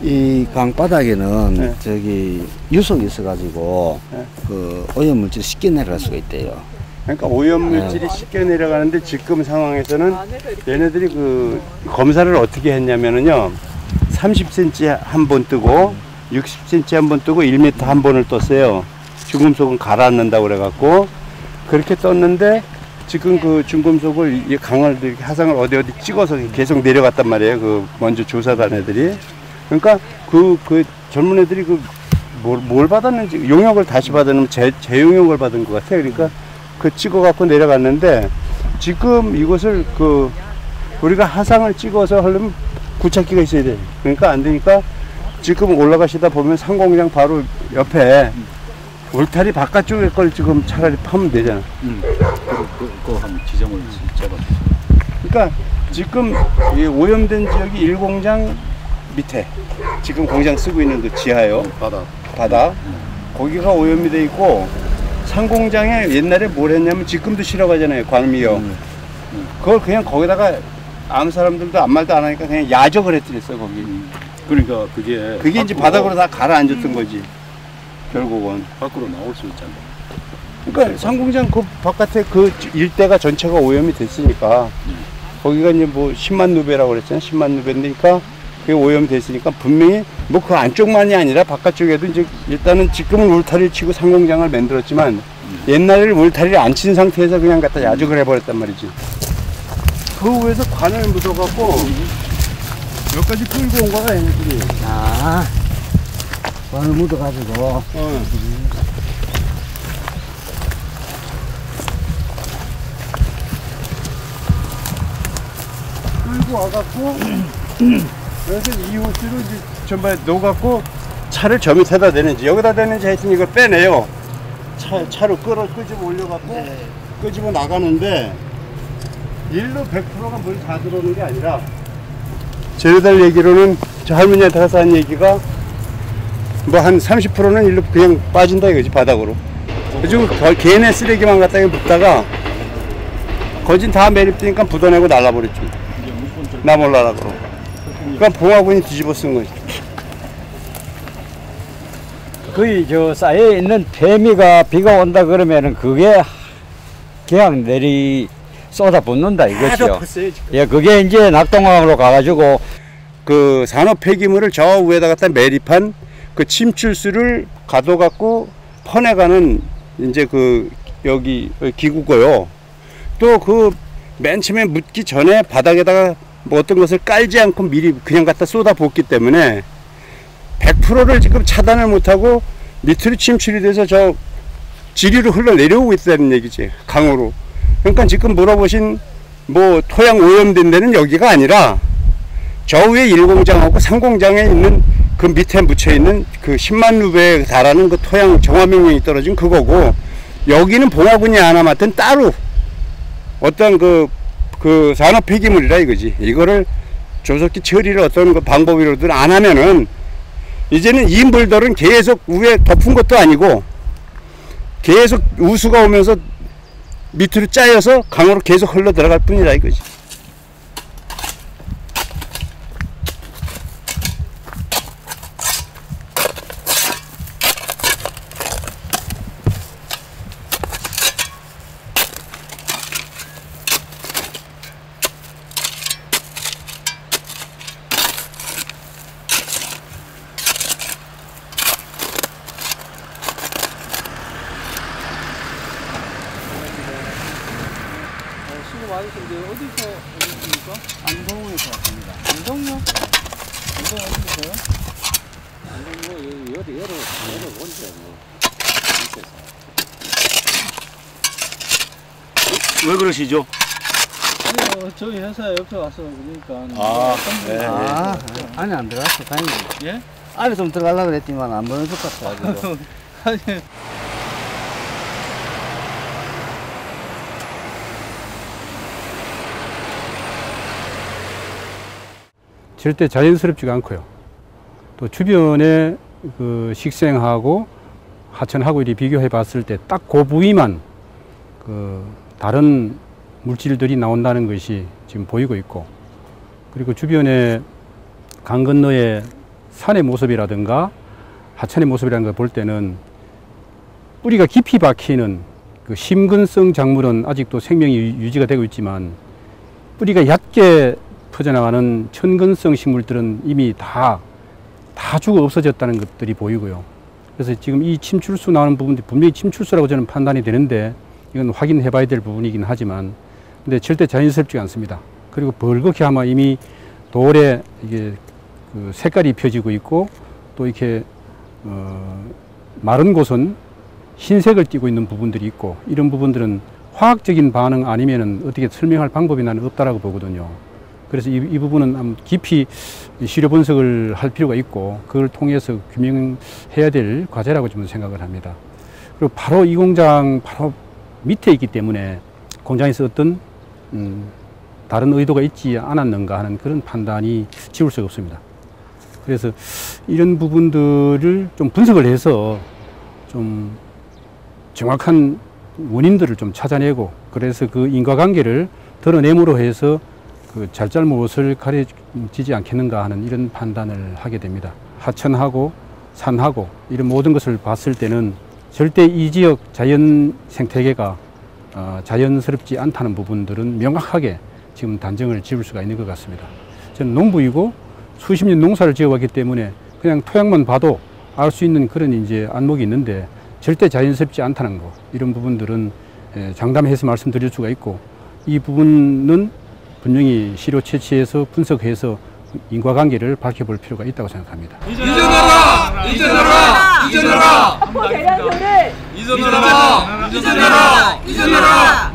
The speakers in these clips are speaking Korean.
이 강바닥에는 네. 저기 유속이 있어가지고 네. 그 오염물질이 쉽게 내려갈 수가 있대요. 그러니까 오염물질이 쉽게 내려가는데 지금 상황에서는 얘네들이 그 검사를 어떻게 했냐면은요 30cm 한 번 뜨고 60cm 한 번 뜨고 1m 한 번을 떴어요. 중금속은 가라앉는다고 그래갖고 그렇게 떴는데 지금 그 중금속을 이 강을 이렇게 하상을 어디 찍어서 계속 내려갔단 말이에요. 그 먼저 조사단 애들이. 그러니까 그 젊은 애들이 그 뭘 받았는지 용역을 다시 받았는데 재용역을 받은 것 같아요. 그러니까 그 찍어갖고 내려갔는데 지금 이것을 그 우리가 하상을 찍어서 하려면 굴착기가 있어야 돼. 그러니까 안 되니까 지금 올라가시다 보면 상공장 바로 옆에 울타리 바깥쪽에 걸 지금 차라리 파면 되잖아. 그거 한번 지정을 잡아주세요. 그러니까 지금 이 오염된 지역이 1공장 밑에 지금 공장 쓰고 있는 그 지하요. 바다. 거기가 오염이 돼 있고 상공장에 옛날에 뭘 했냐면 지금도 실어가잖아요. 광미역. 그걸 그냥 거기다가 아무 사람들도 아무 말도 안 하니까 그냥 야적을 했더랬어 거기. 그러니까 그게 이제 바닥으로 다 가라앉았던 거지. 결국은 밖으로 나올 수 있잖아요. 그러니까 상공장 그 바깥에 그 일대가 전체가 오염이 됐으니까 거기가 이제 뭐 10만 누베라고 그랬잖아요. 10만 누베니까 그게 오염됐으니까 분명히 뭐 그 안쪽만이 아니라 바깥쪽에도 이제 일단은 지금은 울타리를 치고 상공장을 만들었지만 옛날에는 울타리를 안 친 상태에서 그냥 갖다 야적을 해버렸단 말이지. 그 위에서 관을 묻어갖고 몇 가지 끌고 온 거야 얘네들이. 아, 관을 묻어가지고. 끌고 와갖고 그래서 이 호스로 이제 전부에 넣어갖고 차를 저 밑에다 대는지 여기다 대는지 하여튼 이걸 빼내요. 차로 끄집어 올려갖고 끄집어 나가는데 일로 100%가 물 다 들어오는 게 아니라 쟤네들 얘기로는 저 할머니한테 가서 한 얘기가 뭐 한 30%는 일로 그냥 빠진다 이거지 바닥으로. 요즘 걔네 쓰레기만 갖다가 묻다가 거진 다 매립되니까 묻어내고 날라버렸지. 나 몰라라 그러고. 그러니까 봉화군이 뒤집어 쓴 거지. 거의 저 쌓여 있는 폐미가 비가 온다 그러면은 그게 그냥 쏟아붓는다 이거죠. 예, 그게 이제 낙동강으로 가가지고 그 산업 폐기물을 저 위에다 갖다 매립한 그 침출수를 가둬갖고 퍼내가는 이제 그 여기 기구고요. 또 그 맨 처음에 묻기 전에 바닥에다가 뭐 어떤 것을 깔지 않고 미리 그냥 갖다 쏟아붓기 때문에 100%를 지금 차단을 못하고 밑으로 침출이 돼서 저 지리로 흘러내려오고 있다는 얘기지, 강으로. 그러니까 지금 물어보신 뭐 토양 오염된 데는 여기가 아니라 저 위에 1공장하고 3공장에 있는 그 밑에 묻혀있는 그 10만 루베에 달하는 그 토양 정화명령이 떨어진 그거고, 여기는 봉화군이 하나 맡은 따로 어떤 그 산업 폐기물이라 이거지. 이거를 조속히 처리를 어떤 그 방법으로든 안 하면은 이제는 이 물들은 계속 위에 덮은 것도 아니고 계속 우수가 오면서 밑으로 짜여서 강으로 계속 흘러 들어갈 뿐이라 이거지. 어디서 오셨습니까? 안동에서 왔습니다. 안동요? 안동 어디세요? 안동 뭐 여러 온데 뭐 왜 그러시죠? 아니요, 저희 회사 옆에 와서 그러니까. 네. 안에 안 들어갔어, 다행히. 예? 안에 좀 들어가려고 그랬지만 안 보여줄 것 같아가지고. 아니. 절대 자연스럽지가 않고요. 또 주변의 그 식생하고 하천하고 이렇게 비교해 봤을 때 딱 그 부위만 그 다른 물질들이 나온다는 것이 지금 보이고 있고, 그리고 주변에 강 건너에 산의 모습이라든가 하천의 모습이라는 걸 볼 때는 뿌리가 깊이 박히는 그 심근성 작물은 아직도 생명이 유지가 되고 있지만 뿌리가 얕게 퍼져나가는 천근성 식물들은 이미 다 죽어 없어졌다는 것들이 보이고요. 그래서 지금 이 침출수 나오는 부분들이 분명히 침출수라고 저는 판단이 되는데 이건 확인해 봐야 될 부분이긴 하지만 근데 절대 자연스럽지가 않습니다. 그리고 벌겋게 아마 이미 돌에 이게 그 색깔이 입혀지고 있고 또 이렇게 마른 곳은 흰색을 띠고 있는 부분들이 있고 이런 부분들은 화학적인 반응 아니면은 어떻게 설명할 방법이 나는 없다라고 보거든요. 그래서 이 부분은 깊이 시료 분석을 할 필요가 있고 그걸 통해서 규명해야 될 과제라고 저는 생각을 합니다. 그리고 바로 이 공장 바로 밑에 있기 때문에 공장에서 어떤 다른 의도가 있지 않았는가 하는 그런 판단이 지울 수가 없습니다. 그래서 이런 부분들을 좀 분석을 해서 좀 정확한 원인들을 좀 찾아내고 그래서 그 인과관계를 드러내므로 해서 그 잘잘못을 가려지지 않겠는가 하는 이런 판단을 하게 됩니다. 하천하고 산하고 이런 모든 것을 봤을 때는 절대 이 지역 자연 생태계가 자연스럽지 않다는 부분들은 명확하게 지금 단정을 지을 수가 있는 것 같습니다. 저는 농부이고 수십 년 농사를 지어왔기 때문에 그냥 토양만 봐도 알 수 있는 그런 이제 안목이 있는데 절대 자연스럽지 않다는 거 이런 부분들은 장담해서 말씀드릴 수가 있고 이 부분은 분명히 시료 채취해서 분석해서 인과관계를 밝혀볼 필요가 있다고 생각합니다. 이전하라! 이전하라! 이전하라! 학포 대량소를 이전하라! 이전하라! 이전하라!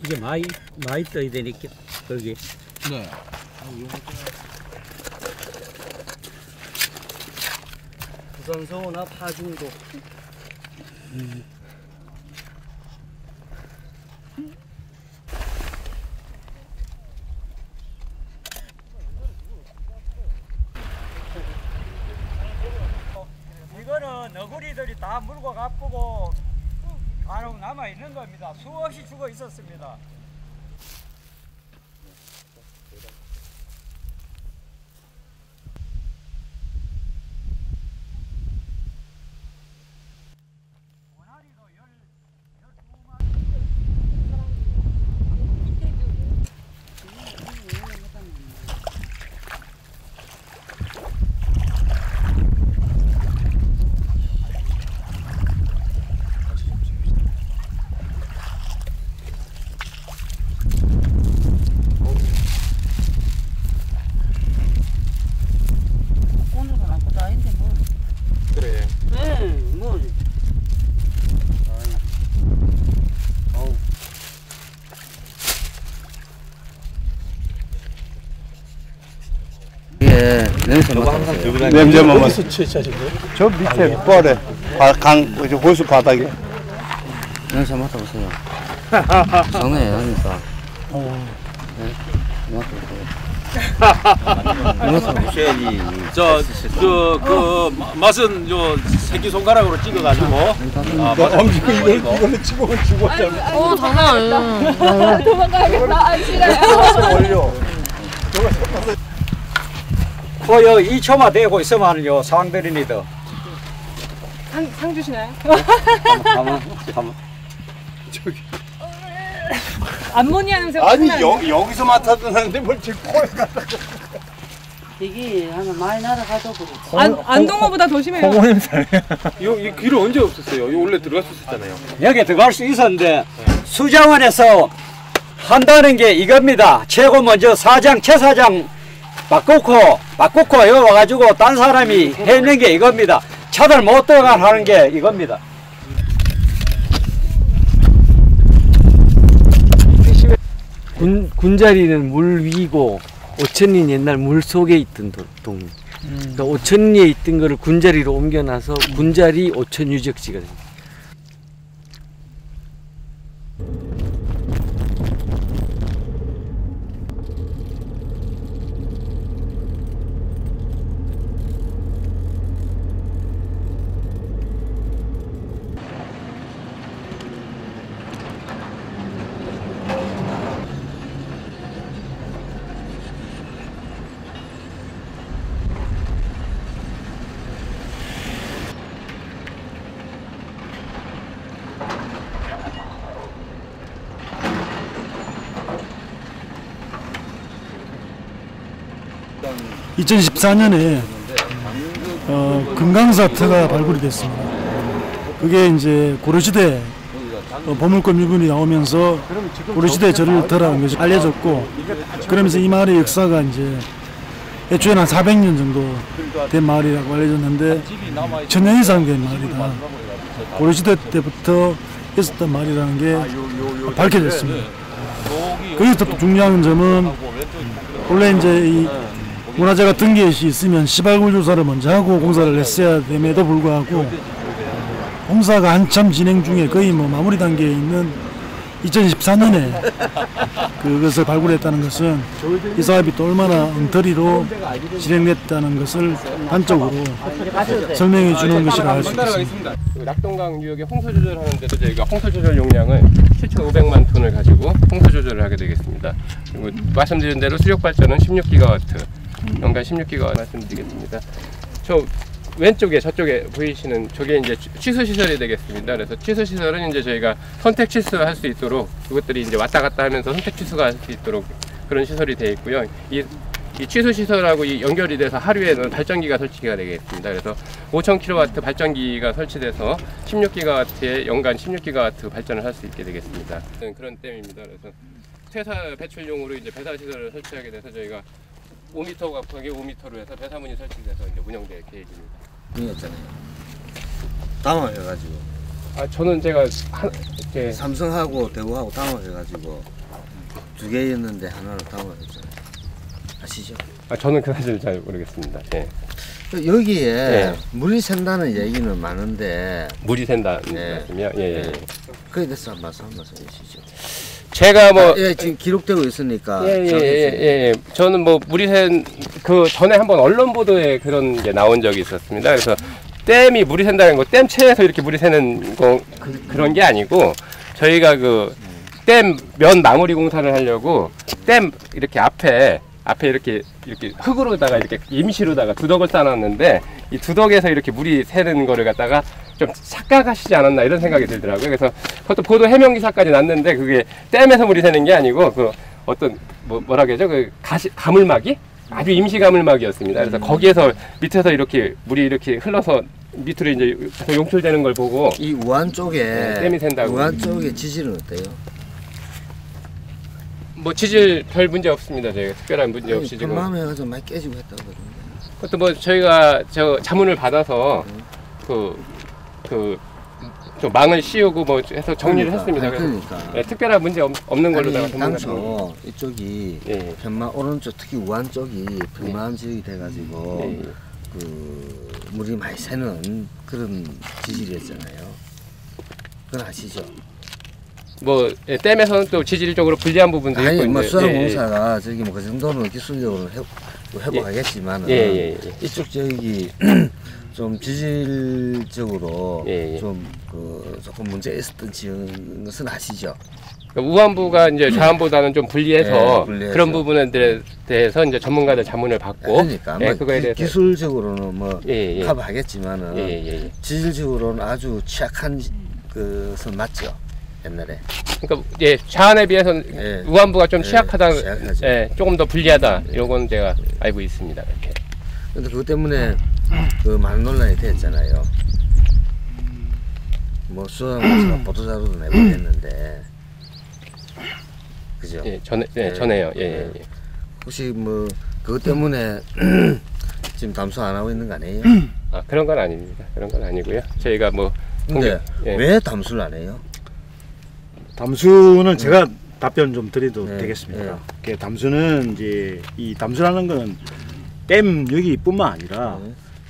이게 많이 떠야 되니까 거기. 네. 부산서우나 파중도. 이거는 너구리들이 다 물고 가쁘고 간혹 남아 있는 겁니다. 수없이 죽어 있었습니다. 예, 냄새 맡아보세요. 냄새 맡아. 어디서 채취하신 거예요? 저 밑에 뻘에 호수 바닥에. 냄새 맡아보세요. 전에 하니까. 네, 맡아보세요. 그 맛은 요 새끼 손가락으로 찍어가지고. 이걸로 집어면 죽었잖아. 장난 아니야. 도망가야겠다. 안 싫어요. 코요 2초만 대고 있으면요 상들이니다. 상 주시나요? 가만. 암모니아 냄새. 아니 여기서 맡아두는데 뭘 지금 코에 갖다. 이게 하면 많이 날아가도 그렇고. 안동어보다 더 심해요. 이 길은 언제 없었어요? 이 원래 들어갔었잖아요. 여기 들어갈 수 있었는데 수자원에서 한다는 게 이겁니다. 최고 먼저 사장, 최사장 바꾸고 여기 와가지고 딴 사람이 해낸 게 이겁니다. 차들 못 들어가 하는 게 이겁니다. 군자리는 물 위고 5,000년 옛날 물 속에 있던 동. 그러니까 5,000년에 있던 거를 군자리로 옮겨놔서 군자리 5,000 유적지가 됩니다. (2014년에) 금강사태가 발굴이 됐습니다. 그게 이제 고려시대 보물권 유물이 나오면서 고려시대 절을 덜한 것이 알려졌고, 그러면서 이 마을의 역사가 이제 애초에는 한 400년 정도 된 마을이라고 알려졌는데 1000년 이상 된 마을이다. 고려시대 때부터 있었던 마을이라는 게 밝혀졌습니다. 거기서 또 중요한 점은 원래 이제 이 문화재가 등기시 있으면 시발굴 조사를 먼저 하고 공사를 했어야 됨에도 불구하고 공사가 한참 진행 중에 거의 뭐 마무리 단계에 있는 2014년에 그것을 발굴했다는 것은 이 사업이 또 얼마나 엉터리로 진행됐다는 것을 단적으로 설명해 주는 것이라 할 수 있습니다. 낙동강 유역의 홍수 조절하는데도 저희가 홍수 조절 용량을 7,500만 톤을 가지고 홍수 조절을 하게 되겠습니다. 그리고 말씀드린 대로 수력 발전은 16기가와트, 연간 16기가와트 말씀드리겠습니다. 저 왼쪽에 저쪽에 보이시는 저게 이제 취수 시설이 되겠습니다. 그래서 취수 시설은 이제 저희가 선택 취수할 수 있도록 그것들이 이제 왔다 갔다 하면서 선택 취수가 할 수 있도록 그런 시설이 되어 있고요. 이 취수 시설하고 이 연결이 돼서 하류에는 발전기가 설치가 되겠습니다. 그래서 5,000kW 발전기가 설치돼서 16기가와트에 연간 16기가와트 발전을 할 수 있게 되겠습니다. 그런 댐입니다. 그래서 퇴사 배출용으로 이제 배사 시설을 설치하게 돼서 저희가 5m 곱하기 5m로 해서 배사문이 설치돼서 이제 운영될 계획입니다. 이었잖아요. 당황해가지고. 아 저는 제가 삼성하고 대구하고 당황해가지고 두 개였는데 하나로 당황했잖아요. 아시죠? 아 저는 그 사실 잘 모르겠습니다. 예. 여기에 물이 샌다는 얘기는 많은데 물이 샌다는 말씀이요? 예. 그에 대해서 한 말씀 해주시죠. 제가 뭐 지금 기록되고 있으니까. 저는 뭐 물이 샌 그 전에 한번 언론 보도에 그런 게 나온 적이 있었습니다. 그래서 댐이 물이 샌다는 거, 댐체에서 이렇게 물이 새는 거 그런 게 아니고 저희가 그 댐 면 마무리 공사를 하려고 댐 이렇게 앞에 이렇게 흙으로다가 이렇게 임시로다가 두덕을 쌓아놨는데 이 두덕에서 이렇게 물이 새는 거를 갖다가 좀 착각하시지 않았나 이런 생각이 들더라고요. 그래서 그것도 보도 해명 기사까지 났는데 그게 댐에서 물이 새는 게 아니고 그 어떤 뭐라 그러죠? 그 가물막이 아주 임시 가물막이었습니다. 그래서 거기에서 밑에서 이렇게 물이 이렇게 흘러서 밑으로 이제 용출되는 걸 보고 이 우한 쪽에 댐이 샌다고. 우한 쪽에 지질은 어때요? 뭐 지질 별 문제 없습니다. 저희가 특별한 문제 없이 지금. 마음에 해가지고 많이 깨지고 했다고 그러는데. 그것도 뭐 저희가 저 자문을 받아서 좀 망을 씌우고 뭐 해서 정리를 했습니다. 그러니까. 특별한 문제 없는 걸로다가 당초 이쪽이 편마 오른쪽 특히 우한 쪽이 편마음 지역이 돼가지고 그 물이 많이 새는 그런 지질이었잖아요. 그건 아시죠? 뭐 댐에서는 또 지질적으로 불리한 부분도 있고. 아니 뭐 수화공사가 저기 뭐 그 정도는 기술적으로 해보겠지만은 이쪽 저기 좀 지질적으로 좀 조금 문제 있었던 지역인 것은 아시죠? 우한부가 이제 좌한보다는 좀 불리해서 그런 부분에 대해서 이제 전문가들 자문을 받고. 그러니까 그거에 대해서 기술적으로는 뭐 커버하겠지만은 지질적으로는 아주 취약한 것은 맞죠. 옛날에. 그러니까 좌한에 비해서는 우한부가 좀 취약하다, 조금 더 불리하다 이런 건 제가 알고 있습니다. 이렇게. 근데 그것 때문에 그 많은 논란이 됐잖아요. 뭐 수학에서 보도자료도 내고 했는데, 그죠? 전에요. 혹시 뭐 그것 때문에 지금 담수 안 하고 있는 거 아니에요? 아 그런 건 아닙니다. 그런 건 아니고요. 저희가 뭐 근데 왜 담수를 안 해요? 담수는 제가 답변 좀 드려도 되겠습니까? 담수는 이제 이 담수라는 거는 댐 여기뿐만 아니라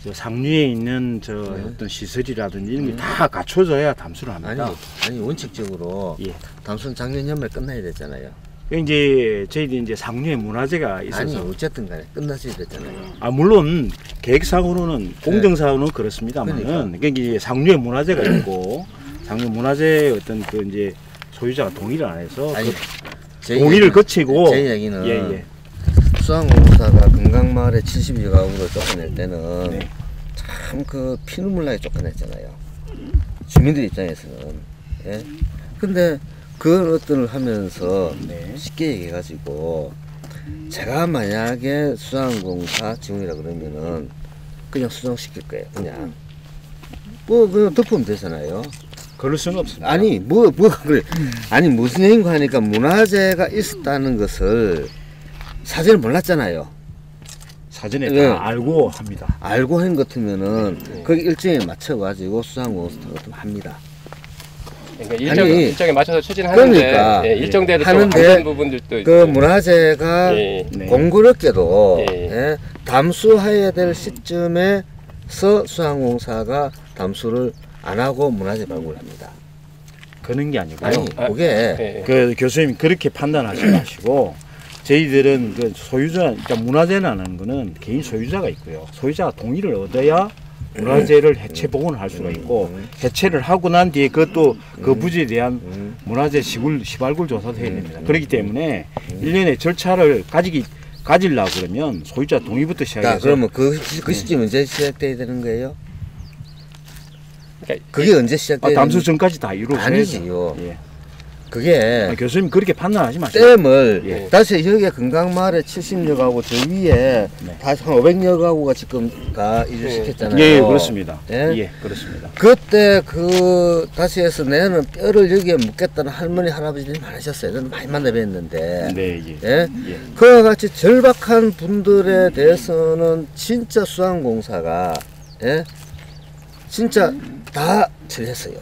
저 상류에 있는 저 어떤 시설이라든지 이런 게 다 갖춰져야 담수를 합니다. 아니 원칙적으로 담수는 작년 연말 끝나야 되잖아요. 이제 저희들이 이제 상류에 문화재가 있어서 아니 어쨌든 간에 끝났어야 됐잖아요. 아 물론 계획상으로는 공정상으로는 그렇습니다만은 그러니까 이제 상류에 문화재가 있고 상류 문화재 어떤 그 이제 소유자가 동의를 안 해서 그 동의를 거치고 제 이야기는 수항공사가 금강마을에 70여 가구를 쫓아낼 때는 참 그 피눈물 나게 쫓아냈잖아요. 주민들 입장에서는. 근데 그런 것들을 하면서 쉽게 얘기해가지고 제가 만약에 수항공사 직원이라 그러면은 그냥 수정시킬 거예요. 그냥 그냥 덮으면 되잖아요. 그럴 수는 없습니다. 아니 그래. 아니 무슨 얘기인가 하니까 문화재가 있었다는 것을 사전에 몰랐잖아요. 사전에 다 알고 합니다. 알고 한 것 같으면은 그 일정에 맞춰가지고 수상공사가 합니다. 그러니까 일정에 맞춰서 추진하는데 그러니까 일정대로 하는데 또 부분들도 그 문화재가 공교롭게도 담수해야 될 시점에서 수상공사가 담수를 안 하고 문화재 발굴을 합니다. 그런 게 아니고 그게 그 교수님 그렇게 판단하지 마시고 저희들은 그 소유자, 그러니까 문화재라는 거는 개인 소유자가 있고요. 소유자가 동의를 얻어야 문화재를 해체 복원을 할 수가 있고 해체를 하고 난 뒤에 그것도 그 부지에 대한 문화재 시발굴 조사도 해야 됩니다. 그렇기 때문에 일련의 절차를 가지려고 그러면 소유자 동의부터 시작해서 그러면 그 시점 언제 시작돼야 되는 거예요? 그게 언제 시작돼야 담수 전까지 다 이루어져야죠. 아니지요. 그게 교수님 그렇게 판단하지 마세요. 댐을 다시 여기에 금강마을에 70여 가구 저 위에 다시 한 500여 가구가 지금 다 이주시켰잖아요. 예, 그렇습니다. 예, 그렇습니다. 그때 그 다시 해서 내는 뼈를 여기에 묻겠다는 할머니 할아버지들이 많으셨어요. 저는 많이 만나 뵀는데 그와 같이 절박한 분들에 대해서는 진짜 수항공사가 진짜 다 처리했어요.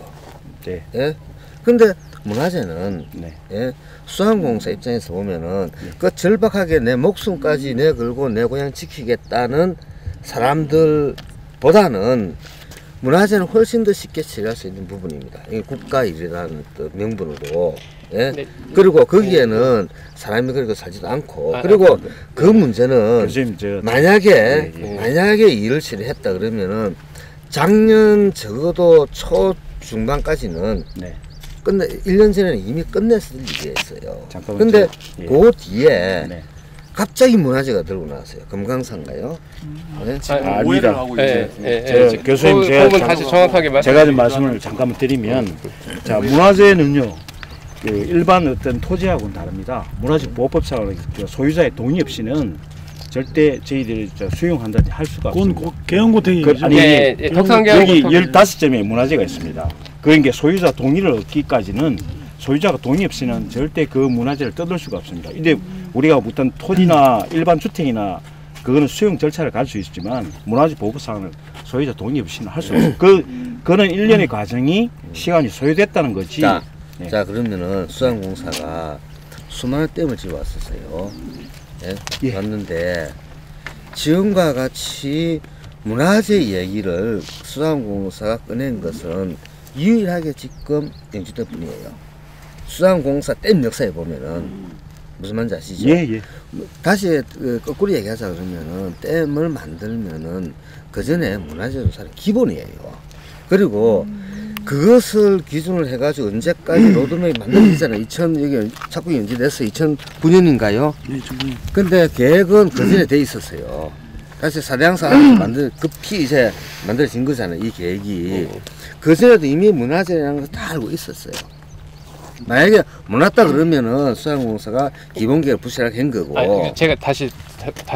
근데 문화재는 수항공사 입장에서 보면은 그 절박하게 내 목숨까지 내걸고 내 고향 지키겠다는 사람들보다는 문화재는 훨씬 더 쉽게 처리할 수 있는 부분입니다. 이게 국가 일이라는 명분으로 그리고 거기에는 사람이 그렇게 살지도 않고 그리고 그 문제는 만약에 일을 처리했다 그러면은 작년 적어도 초 중반까지는 끝내 1년 전에는 이미 끝냈을 일이었어요. 근데 그 뒤에 갑자기 문화재가 들고 나왔어요. 금강산가요? 오해를 하고 이제 교수님 제가 좀 말씀을 잠깐만 드리면 자 문화재는요 그 일반 어떤 토지하고는 다릅니다. 문화재보호법상으로 소유자의 동의 없이는 절대 저희들이 수용한다든지 할 수가 없습니다. 개헌고택이죠. 여기 15점의 문화재가 있습니다. 그러니까 소유자 동의를 얻기까지는 소유자가 동의 없이는 절대 그 문화재를 뜯을 수가 없습니다. 근데 우리가 어떤 토지나 일반 주택이나 그거는 수용 절차를 갈 수 있지만 문화재 보호법상은 소유자 동의 없이는 할 수 없어요. 그거는 일련의 과정이 시간이 소요됐다는 거지. 자 그러면은 수항공사가 수많은 댐을 지어왔었어요. 왔는데 지금과 같이 문화재 얘기를 수항공사가 꺼낸 것은 유일하게 지금 영주대뿐이에요. 수항공사 댐 역사에 보면은 무슨 말인지 아시죠? 다시 거꾸로 얘기하자 그러면은 댐을 만들면은 그 전에 문화재 조사는 기본이에요. 그리고 그것을 기준을 해가지고 언제까지 로드맵이 만들어지잖아요. 여기 자꾸 연재됐어요. 2009년인가요? 근데 계획은 그 전에 돼 있었어요. 다시 사대항사 급히 이제 만들어진 거잖아요. 이 계획이. 그 전에도 이미 문화재라는 걸 다 알고 있었어요. 만약에 몰랐다 그러면은 수항공사가 기본 계획을 부실하게 한 거고. 제가 다시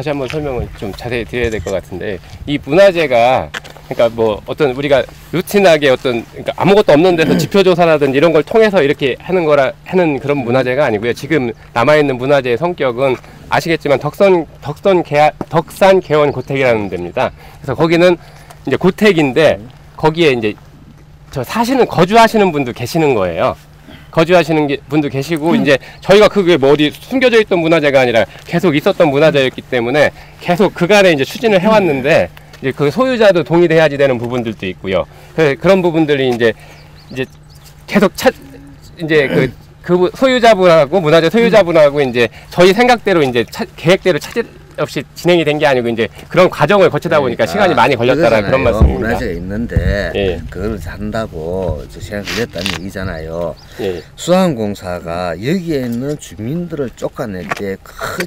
한번 설명을 좀 자세히 드려야 될 것 같은데 이 문화재가 그러니까 뭐 어떤 우리가 루틴하게 그러니까 아무것도 없는 데서 지표조사라든지 이런 걸 통해서 이렇게 하는 그런 문화재가 아니고요. 지금 남아있는 문화재의 성격은 아시겠지만 덕산 개원 고택이라는 데입니다. 그래서 거기는 이제 고택인데 거기에 이제 거주하시는 분도 계시는 거예요. 거주하시는 분도 계시고 이제 저희가 그게 뭐 어디 숨겨져 있던 문화재가 아니라 계속 있었던 문화재였기 때문에 계속 그간에 이제 추진을 해왔는데 이제 그 소유자도 동의돼야지 되는 부분들도 있고요. 그런 부분들이 이제 계속 이제 그 소유자분하고 문화재 소유자분하고 이제 저희 생각대로 이제 계획대로 차질 없이 진행이 된 게 아니고 이제 그런 과정을 거치다 보니까 시간이 많이 걸렸다는 그런 말씀입니다. 문화재가 있는데 그걸 한다고 시간이 걸렸다는 얘기잖아요. 수안공사가 여기에 있는 주민들을 쫓아낼 때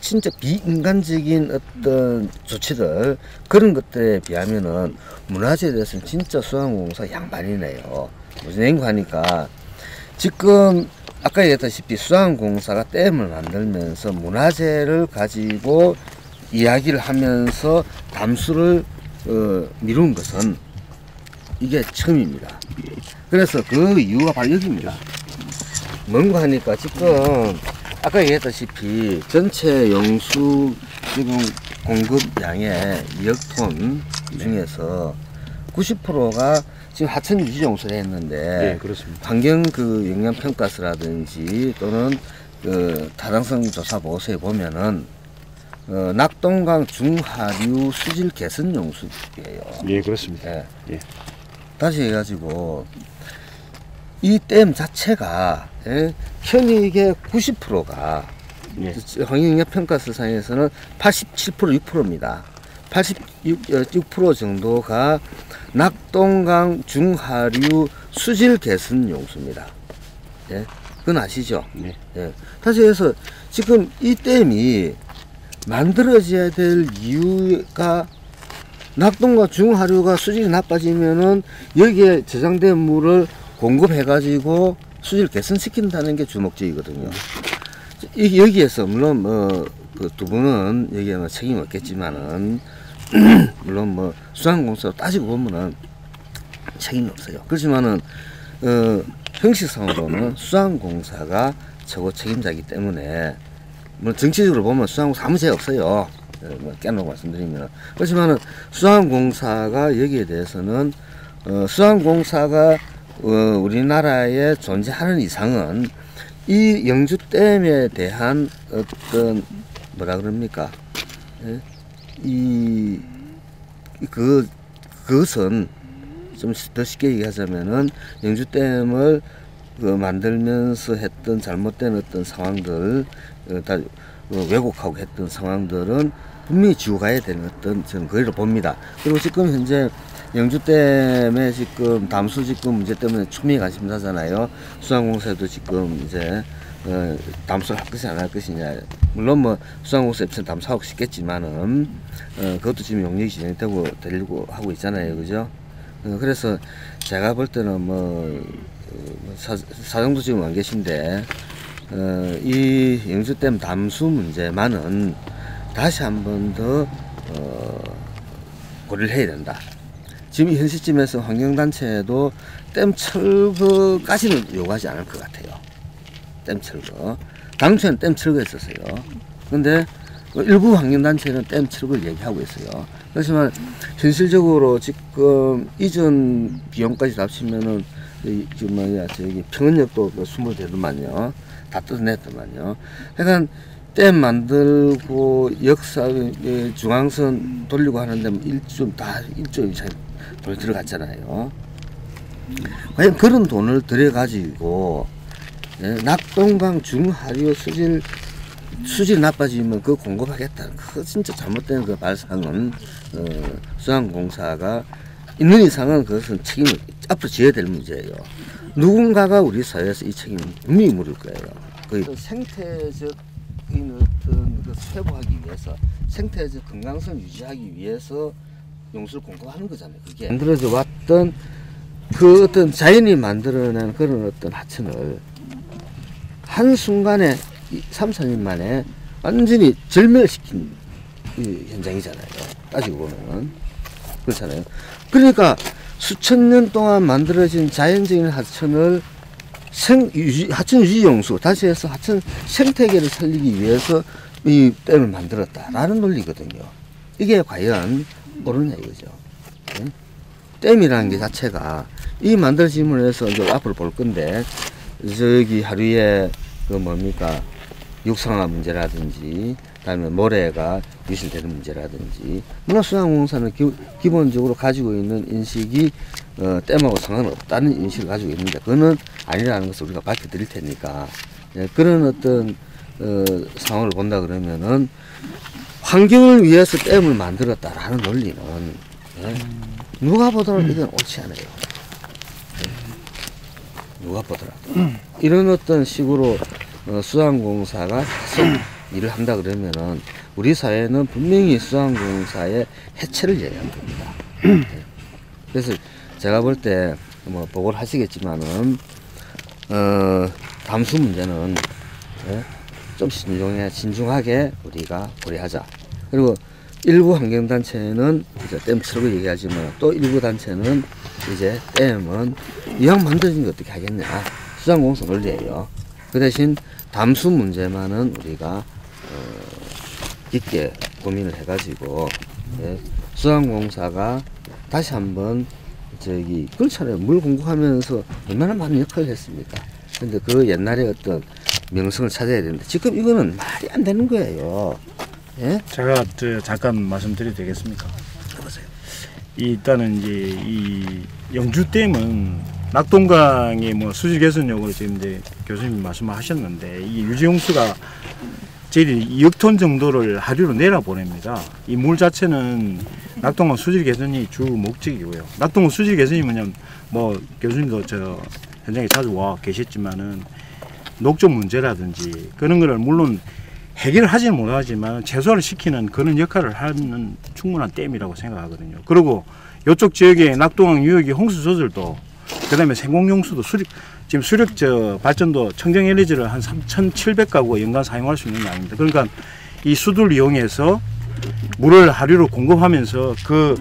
진짜 비인간적인 어떤 조치들 그런 것들에 비하면은 문화재에 대해서는 진짜 수안공사 양반이네요. 무슨 얘기가 하니까 지금 아까 얘기했다시피 수안공사가 댐을 만들면서 문화재를 가지고 이야기를 하면서 담수를 미룬 것은 이게 처음입니다. 그래서 그 이유가 바로 여기입니다. 뭔가 하니까 지금 아까 얘기했다시피 전체 용수 지금 공급량의 2억 톤 중에서 90%가 지금 하천 유지 용수를 했는데 그렇습니다. 환경 영향 평가서라든지 또는 타당성 조사 보고서에 보면은 낙동강 중하류 수질 개선 용수예요. 예, 그렇습니다. 예. 다시 해가지고 이 댐 자체가 현익의 90%가 환경영향 평가서상에서는 87% 6%입니다. 86% 정도가 낙동강 중하류 수질 개선 용수입니다. 예, 그건 아시죠? 예. 다시 해서 지금 이 댐이 만들어져야 될 이유가 낙동강 중하류가 수질이 나빠지면은 여기에 저장된 물을 공급해가지고 수질 개선시킨다는 게 주목적이거든요. 여기에서 물론 그 두 분은 여기에 책임이 없겠지만은 물론 수안공사로 따지고 보면은 책임이 없어요. 그렇지만은 형식상으로는 수안공사가 최고 책임자이기 때문에 정치적으로 보면 수안공사 아무 죄 없어요. 깨놓고 말씀드리면. 그렇지만은 수안공사가 여기에 대해서는 수안공사가 우리나라에 존재하는 이상은 이 영주댐에 대한 어떤 뭐라 그럽니까? 그것은 좀 더 쉽게 얘기하자면은 영주댐을 만들면서 했던 잘못된 어떤 상황들, 왜곡하고 했던 상황들은 분명히 지고 가야 되는 어떤 저는 거리를 봅니다. 그리고 지금 현재 영주댐의 지금 담수 지금 문제 때문에 충분히 관심사잖아요. 수안공사도 지금 이제 담수를 할 것이냐 안 할 것이냐. 물론 수안공사 입장 담수하고 싶겠지만은 그것도 지금 용역이 진행되고 하고 있잖아요, 그죠? 그래서 제가 볼 때는 사장도 지금 안 계신데 이 영주댐 담수 문제만은 다시 한 번 더 고려를 해야 된다. 지금 현 시점에서 환경단체도 댐 철거까지는 요구하지 않을 것 같아요. 댐 철거. 당초에는 댐 철거했었어요. 근데 일부 환경단체는 댐 철거를 얘기하고 있어요. 그렇지만 현실적으로 지금 이전 비용까지 합치면은 저기 평원역도 20대더만요. 다 뜯어냈더만요. 그러니까 댐 만들고 역사 중앙선 돌리고 하는데 1조 이상 돈 들어갔잖아요. 과연 그런 돈을 들여가지고 낙동강 중하류 수질 나빠지면 그 공급하겠다는 그 진짜 잘못된 그 발상은 수안공사가 있는 이상은 그것은 책임을 앞으로 져야 될 문제예요. 누군가가 우리 사회에서 이 책임을 분명히 물을 거예요. 거의 생태적인 어떤 그 회복하기 위해서 생태적 건강성 유지하기 위해서 용수를 공급하는 거잖아요. 그게 만들어져 왔던 그 어떤 자연이 만들어낸 그런 어떤 하천을 한순간에 3, 4년 만에 완전히 절멸시킨 현장이잖아요. 따지고 보면은. 그렇잖아요. 그러니까 수천 년 동안 만들어진 자연적인 하천을 하천 유지 용수, 다시 해서 하천 생태계를 살리기 위해서 이 댐을 만들었다라는 논리거든요. 이게 과연 옳으냐 이거죠. 댐이라는 게 자체가 이 만들어짐으로 해서 이제 앞으로 볼 건데 저기 하루에 그 뭡니까 육상화 문제라든지 그다음에 모래가 유실되는 문제라든지 문화수양공사는 기본적으로 가지고 있는 인식이 댐하고 상관없다는 인식을 가지고 있는데 그거는 아니라는 것을 우리가 밝혀드릴 테니까 그런 어떤 상황을 본다 그러면은 환경을 위해서 댐을 만들었다라는 논리는 누가 보더라도 이건 옳지 않아요. 누가 보더라도 이런 어떤 식으로 수양공사가 일을 한다 그러면은 우리 사회는 분명히 수양공사의 해체를 얘기한 겁니다. 그래서 제가 볼 때 뭐 보고를 하시겠지만은 담수 문제는 좀 신중하게 우리가 고려하자. 그리고 일부 환경단체는 이제 댐 철거 얘기하지만 또 일부 단체는 이제 댐은 이왕 만들어진 거 어떻게 하겠냐. 수양공사 논리예요. 그 대신 담수 문제만은 우리가 깊게 고민을 해가지고 수양공사가 다시 한번 저기 그렇잖아요. 물 공급하면서 얼마나 많은 역할을 했습니까? 근데 그 옛날에 어떤 명성을 찾아야 되는데 지금 이거는 말이 안 되는 거예요. 예? 제가 잠깐 말씀드려도 되겠습니까? 해보세요. 일단은 이제 이 영주댐은 낙동강의 뭐 수질 개선용으로 지금 이제 교수님 말씀하셨는데 이 유지용수가 저희들이 2억 톤 정도를 하류로 내려 보냅니다. 이 물 자체는 낙동강 수질 개선이 주 목적이고요. 낙동강 수질 개선이 뭐냐면 뭐 교수님도 저 현장에 자주 와 계셨지만은 녹조 문제라든지 그런 거를 물론 해결을 하지는 못하지만 최소화를 시키는 그런 역할을 하는 충분한 댐이라고 생각하거든요. 그리고 이쪽 지역의 낙동강 유역의 홍수 조절도 그다음에 생공용수도 지금 수력 발전도 청정 에너지를 한 3,700가구가 연간 사용할 수 있는 양입니다. 그러니까 이 수도를 이용해서 물을 하류로 공급하면서 그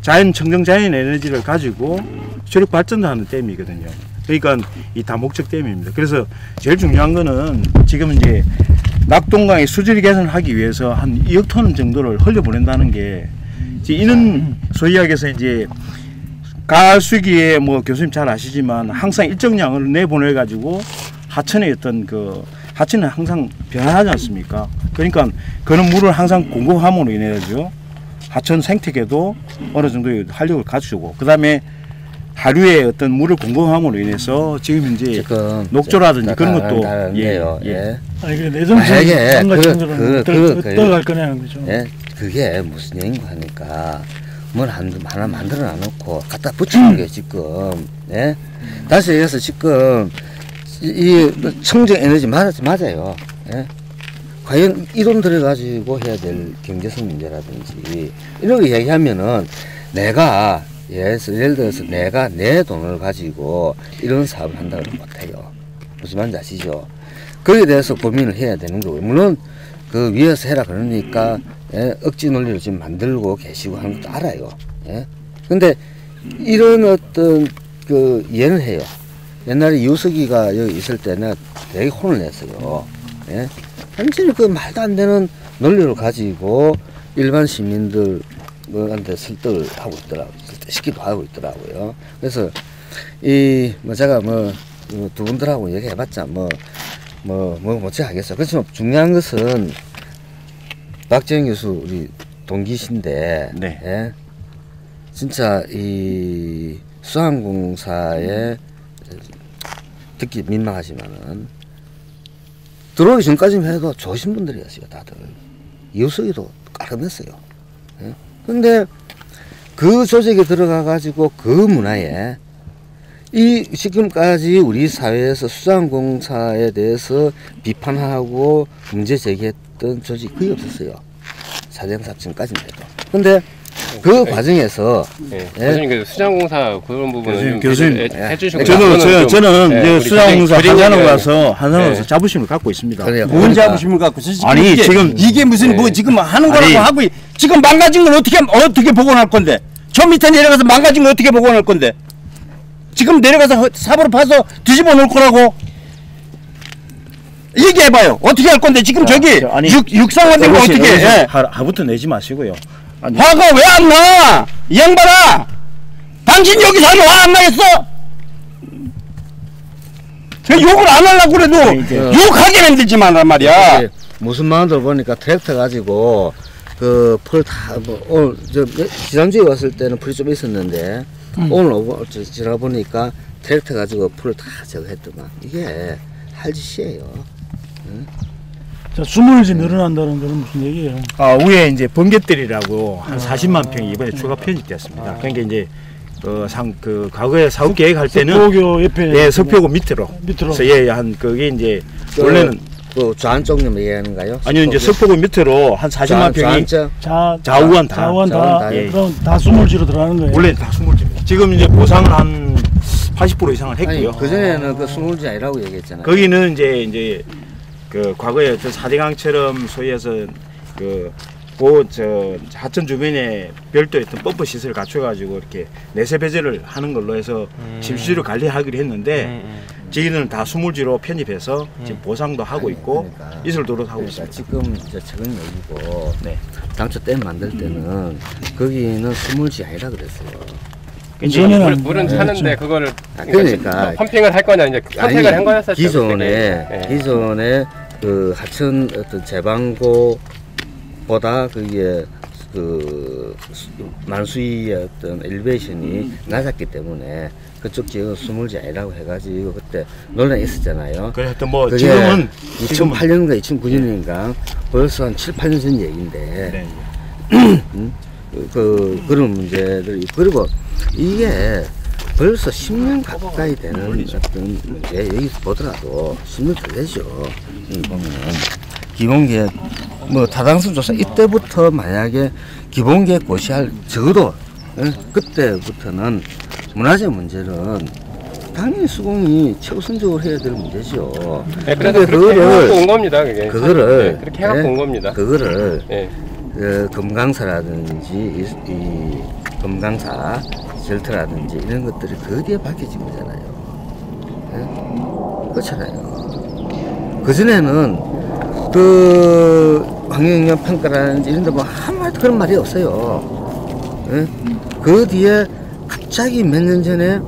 청정 자연 에너지를 가지고 수력 발전도 하는 댐이거든요. 그러니까 이 다목적 댐입니다. 그래서 제일 중요한 거는 지금 이제 낙동강의 수질 개선을 하기 위해서 한 2억 톤 정도를 흘려보낸다는 게 이는 소위 이야기해서 이제 가을 수기에 뭐 교수님 잘 아시지만 항상 일정량을 내보내 가지고 하천의 어떤 그 하천은 항상 변화하지 않습니까? 그러니까 그런 물을 항상 공급함으로 인해서 하천 생태계도 어느 정도의 활력을 갖추고 그 다음에 하류에 어떤 물을 공급함으로 인해서 지금 현재 녹조라든지 그런 것도 예. 아니 그 내정성 들어갈 거냐는 거죠. 예. 그게 무슨 얘기인가 하니까 뭘 하나 만들어 놔놓고 갖다 붙이는 게 지금 예? 다시 얘기해서 지금 이 청정 에너지 맞아요. 예? 과연 이 돈 들여가지고 해야 될 경제성 문제라든지 이런 거 얘기하면은 내가 예를 들어서 내가 내 돈을 가지고 이런 사업을 한다고 못해요. 무슨 말인지 아시죠? 거기에 대해서 고민을 해야 되는 거고요. 물론 그 위에서 해라 그러니까 억지 논리를 지금 만들고 계시고 하는 것도 알아요. 근데 이런 어떤 그 이해는 해요. 옛날에 이우석이가 여기 있을 때는 되게 혼을 냈어요. 완전히 그 말도 안 되는 논리를 가지고 일반 시민들한테 설득을 하고 있더라고요. 설득시키도 하고 있더라고요. 그래서 제가 두 분들하고 얘기해봤자 어찌 하겠어요. 그렇지만 중요한 것은 박재영 교수 우리 동기신데, 네. 진짜 이 수양공사에 듣기 민망하지만은 들어오기 전까지만 해도 좋으신 분들이었어요, 다들. 이우석이도 깔끔했어요. 근데 그 조직에 들어가 가지고 그 문화에 지금까지 우리 사회에서 수양공사에 대해서 비판하고 문제 제기했던 조직이 거의 없었어요. 사정사층까지만 해도. 근데 그 과정에서 교수님 그 수양공사 그런 부분은 교수님 해주시고 저는 수양공사 한산으로 가서 자부심을 갖고 있습니다. 뭔 자부심을 갖고 아니 지금 이게 무슨 뭐 지금 하는 거라고 하고 지금 망가진 걸 어떻게 복원할 건데? 저 밑에 내려가서 망가진 걸 어떻게 복원할 건데? 지금 내려가서 삽으로 파서 뒤집어 놓을 거라고 얘기해봐요. 어떻게 할 건데 지금 저기 육상화 되고 어떻게 해? 화부터 내지 마시고요. 아니, 화가 왜 안 나? 이 양반아! 당신 여기서 하면 화 안 나겠어? 욕을 안 하려고 그래도 욕하게 만들지만 말이야. 무슨 마음들 보니까 트랙터 가지고 그 풀 다 뭐 오늘 저 지난주에 왔을 때는 풀이 좀 있었는데 오늘 지나 보니까 트랙터 가지고 풀을 다 저거 했더만 이게 할 짓이에요. 응? 자, 수몰지 늘어난다는 거는 무슨 얘기예요? 위에 이제 번개들이라고 한 40만 평이 이번에 추가 편집됐습니다. 그러니까 이제 그 과거에 사업 계획할 때는 석포교 옆에 예, 석포구 밑으로. 그래서 예, 한 그게 이제 원래는 그 좌안쪽 얘기하는가요? 아니요, 이제 석포구 밑으로 한 40만 평이 좌우안 다. 좌우안 다. 예. 그럼 다 수몰지로 들어가는 거예요? 원래 다 수몰지입니다. 지금 이제 보상을 한 80% 이상을 했고요. 그 전에는 그 수몰지 아니라고 얘기했잖아요. 거기는 이제 그 과거에 저 사대강처럼 소위해서 저 하천 주변에 별도의 어떤 범퍼 시설을 갖춰가지고 이렇게 내세 배제를 하는 걸로 해서 침수지를 관리하기로 했는데 저희는 다 수몰지로 편입해서 지금 보상도 하고 있고 그러니까. 이설도로 하고 있습니다. 지금 이제 최근 얘기고 당초 댐 만들 때는 거기는 수몰지 아니라 그랬어요. 물은 차는데 그거를 그러니까 펌핑을 할 거냐 이제 선택을 한 거였었죠. 기존에 그 하천 어떤 제방고보다 그게 그 만수위의 어떤 엘리베이션이 낮았기 때문에 그쪽 지역은 수몰지 아니라고 해가지고 그때 논란이 있었잖아요. 그래서 뭐 지금은 2008년인가 2009년인가 벌써 한 7, 8년 전 얘기인데 그런 문제들 그리고 이게 벌써 10년 가까이 되는 어떤 문제 여기서 보더라도 10년 더 되죠. 여기 보면은 기본계획 뭐 타당성 조사 이때부터 만약에 기본계획 고시할 적어도 그때부터는 문화재 문제는 당연히 수공이 최우선적으로 해야 될 문제죠. 네, 그래서 그렇게 해갖고 온 겁니다. 그거를 그렇게 해갖고 온 겁니다. 그거를 그 금강사라든지 이 금강사 젤트라든지 이런 것들이 그 뒤에 밝혀진 거잖아요. 그렇잖아요. 그전에는 그 환경영향 평가라든지 이런 데 뭐 한마디 그런 말이 없어요. 그 뒤에 갑자기 몇 년 전에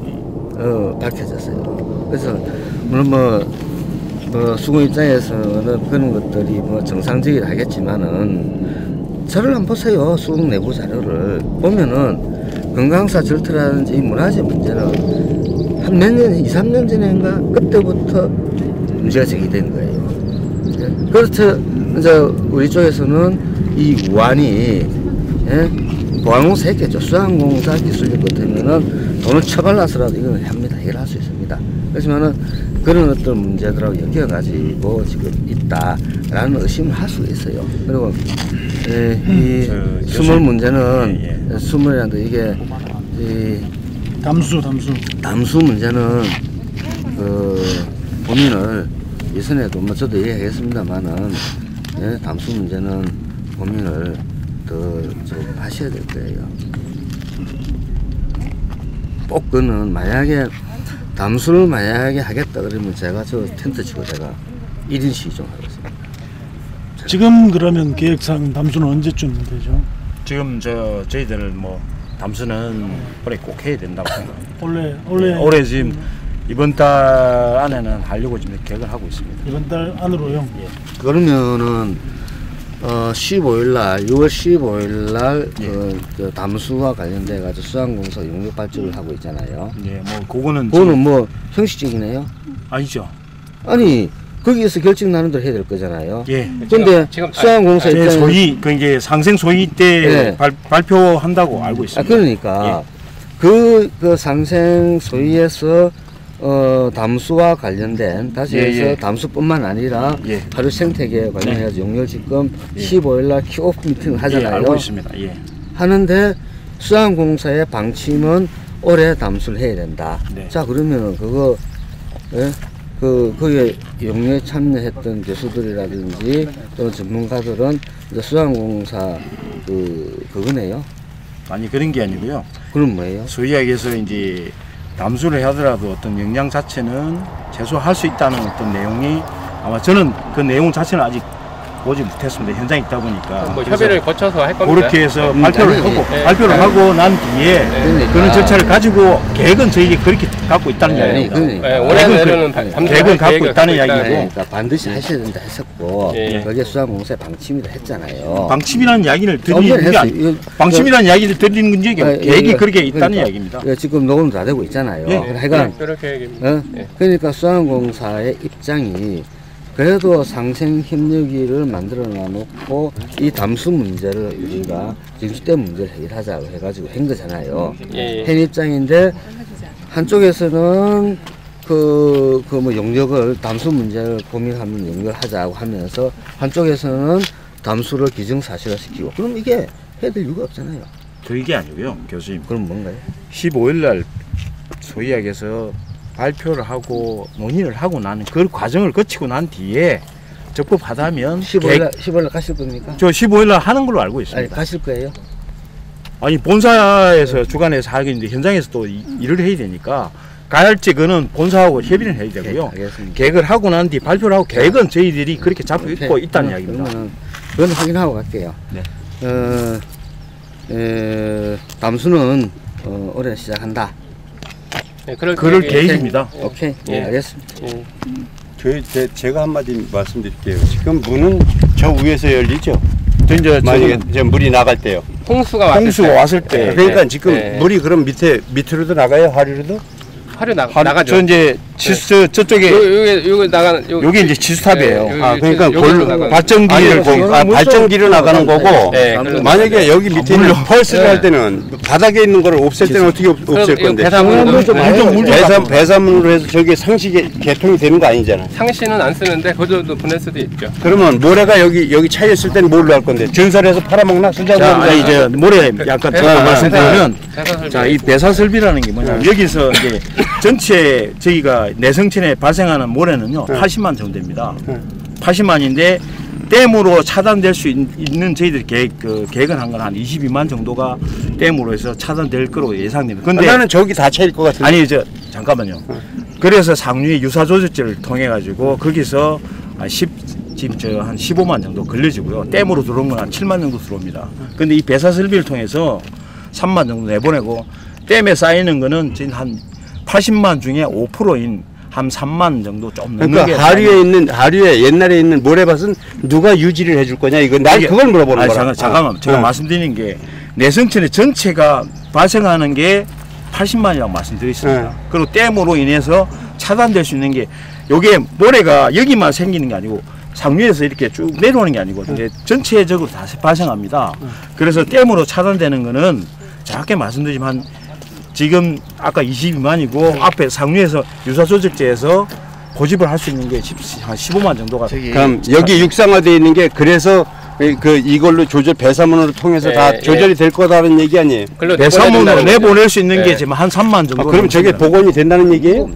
밝혀졌어요. 그래서 물론 뭐 수공 입장에서는 그런 것들이 뭐 정상적이라 하겠지만은 저를 한번 보세요. 수공 내부 자료를 보면은 금강사 절트라든지 이 문화재 문제는 한 몇 년, 2, 3년 전인가 그때부터 문제가 제기된 거예요. 그렇죠. 이제 우리 쪽에서는 이 우한이 보안공사 했겠죠. 수항공사 기술력 같으면은 돈을 처발라서라도 이걸 합니다. 해결할 수 있습니다. 그렇지만은 그런 어떤 문제들하고 엮여가지고 지금 있다라는 의심을 할 수 있어요. 그리고 이 수몰 문제는 수몰이라는 게 이게 담수 문제는 그 고민을 예전에도 뭐 저도 얘기하겠습니다만은 담수 문제는 고민을 더 좀 하셔야 될 거예요. 꼭 그는 만약에 담수를 만약에 하겠다 그러면 제가 저 텐트 치고 제가 1인 시위 좀 하겠습니다. 지금 그러면 계획상 담수는 언제쯤 되죠? 지금 저희들 뭐 담수는 올해 꼭 해야 된다고 생각합니다. 올해 지금 이번 달 안에는 하려고 지금 계획을 하고 있습니다. 이번 달 안으로요? 예. 그러면은 15일날 6월 15일날 그 담수와 관련돼 가지고 수항공사 용역 발주를 하고 있잖아요. 예, 뭐 그거는 뭐 형식적이네요. 아니죠. 아니 거기에서 결정 나는 대로 해야 될 거잖아요. 예. 근데 수항공사 입장에 소위 그 이제 상생 소위 때 발표한다고 알고 있습니다. 그러니까 그 상생 소위에서 담수와 관련된 다시 해서 담수뿐만 아니라 하류 생태계에 관련해서 용역지금 15일날 킥오프 미팅을 하잖아요. 알고 있습니다. 하는데 수항공사의 방침은 올해 담수를 해야 된다. 자 그러면 그거 거기에 용역에 참여했던 교수들이라든지 또는 전문가들은 이제 수항공사 그거네요. 아니 그런 게 아니고요. 그럼 뭐예요? 소위 얘기해서 이제 담수를 하더라도 어떤 영양 자체는 최소화할 수 있다는 어떤 내용이 아마 저는 그 내용 자체는 아직 보지 못했습니다. 현장에 있다 보니까. 뭐 협의를 거쳐서 할 겁니다. 그렇게 해서 발표를 네. 하고 난 뒤에 그런 절차를 가지고 계획은 저희가 그렇게 갖고 있다는 이야기입니다. 올해 내로는 계획은 갖고 있다는 이야기고. 그러니까 반드시 하셔야 된다 했었고 그게 수산공사의 방침이다 했잖아요. 방침이라는 이야기를 드리는 게 아니고 방침이라는 이야기를 드리는 건지 계획이 그렇게 있다는 이야기입니다. 지금 녹음 다 되고 있잖아요. 하여간 그렇게 계획입니다. 그러니까 수산공사의 입장이 그래도 상생협력위를 만들어 놔놓고 이 담수 문제를 우리가 징수대 문제를 해결하자고 해가지고 한 거잖아요. 한 입장인데 한쪽에서는 뭐 용역을 담수 문제를 고민하면 용역을 하자고 하면서 한쪽에서는 담수를 기정사실화시키고 그럼 이게 해야 될 이유가 없잖아요. 저 이게 아니고요, 교수님. 그럼 뭔가요? 15일 날 소위학에서 발표를 하고 논의를 하고 나는 그 과정을 거치고 난 뒤에 적법하다면 15일 날 가실 겁니까? 저 15일 날 하는 걸로 알고 있습니다. 아니, 가실 거예요? 아니 본사에서 주관해서 하겠는데 현장에서 또 일을 해야 되니까 가할지 그는 본사하고 협의를 해야 되고요. 계획을 하고 난 뒤 발표를 하고 계획은 저희들이 그렇게 잡고 있고 있다는 이야기입니다. 그건 확인하고 갈게요. 담수는 올해 시작한다. 그럴 계획입니다. 오케이. 알겠습니다. 제가 한마디 말씀드릴게요. 지금 문은 저 위에서 열리죠. 만약에 물이 나갈 때요. 홍수가 왔을 때. 그러니까 지금 물이 그럼 밑으로도 나가요? 하류로도? 하류 나가죠. 저 이제 지수 저쪽에 여기 나가는 여기 이제 지수탑이에요. 그러니까 발전기로 나가는 거고. 만약에 여기 밑에 있는 펄스를 할 때는 바닥에 있는 거를 없앨 때는 어떻게 없앨 건데? 배사문으로 해서 저게 상시 개통이 되는 거 아니잖아. 상시는 안 쓰는데 그것도 보낼 수도 있죠. 그러면 모래가 여기 차여 있을 때는 뭘로 할 건데? 증설해서 팔아먹나? 자, 이제 모래 약간 제가 말씀드리면 자, 이 배사설비라는 게 뭐냐면 여기서 이제 전체 저희가 내성천에 발생하는 모래는요 80만 정도 됩니다. 80만인데 댐으로 차단될 수 있는 저희들이 계획은 한 건 한 22만 정도가 댐으로 해서 차단될 거로 예상됩니다. 근데 나는 저기 다 차일 것 같은데. 아니 잠깐만요. 그래서 상류의 유사 조절제를 통해 가지고 거기서 지금 한 15만 정도 걸려지고요. 댐으로 들어온 건 한 7만 정도 들어옵니다. 근데 이 배사 설비를 통해서 3만 정도 내보내고 댐에 쌓이는 거는 지금 한 80만 중에 5%인 한 3만 정도 좀 넘는 게 하류에 옛날에 있는 모래밭은 누가 유지를 해줄 거냐 이거 난 그걸 물어보는 거야. 잠깐만 제가 말씀드리는 게 내성천의 전체가 발생하는 게 80만이라고 말씀드렸습니다. 그리고 댐으로 인해서 차단될 수 있는 게 요게 모래가 여기만 생기는 게 아니고 상류에서 이렇게 쭉 내려오는 게 아니고 전체적으로 다 발생합니다. 그래서 댐으로 차단되는 거는 정확히 말씀드리지만 지금 아까 22만이고 앞에 상류에서 유사조직제에서 고집을 할 수 있는 게 한 15만 정도가. 그럼 여기 육상화되어 있는 게 그래서 이걸로 배사문으로 통해서 다 조절이 될 거다는 얘기 아니에요? 배사문으로 내보낼 수 있는 게 지금 한 3만 정도. 그럼 저게 복원이 된다는 얘기예요?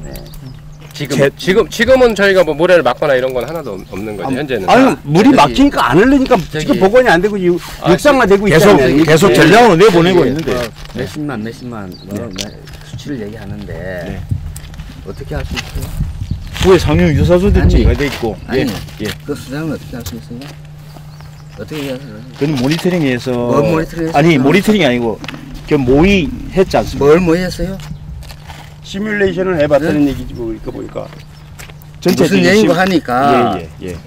지금은 저희가 뭐 모래를 막거나 이런 건 하나도 없는 거죠. 현재는. 아니 물이 막히니까 안 흐르니까 지금 복원이 안 되고 육상화되고 있잖아요. 계속 전량으로 내보내고 있는데 몇십만 수치를 얘기하는데 어떻게 할 수 있어요? 후에 상류 유사조직제가 돼 있고. 그 수장은 어떻게 할 수 있어요? 어떻게 얘기하세요? 그건 모니터링에서. 모니터링에서? 아니 모니터링이 아니고 그 모의했지 않습니까? 뭘 모의했어요? 시뮬레이션을 해봤다는 얘기지 보니까. 무슨 얘기고 하니까 예.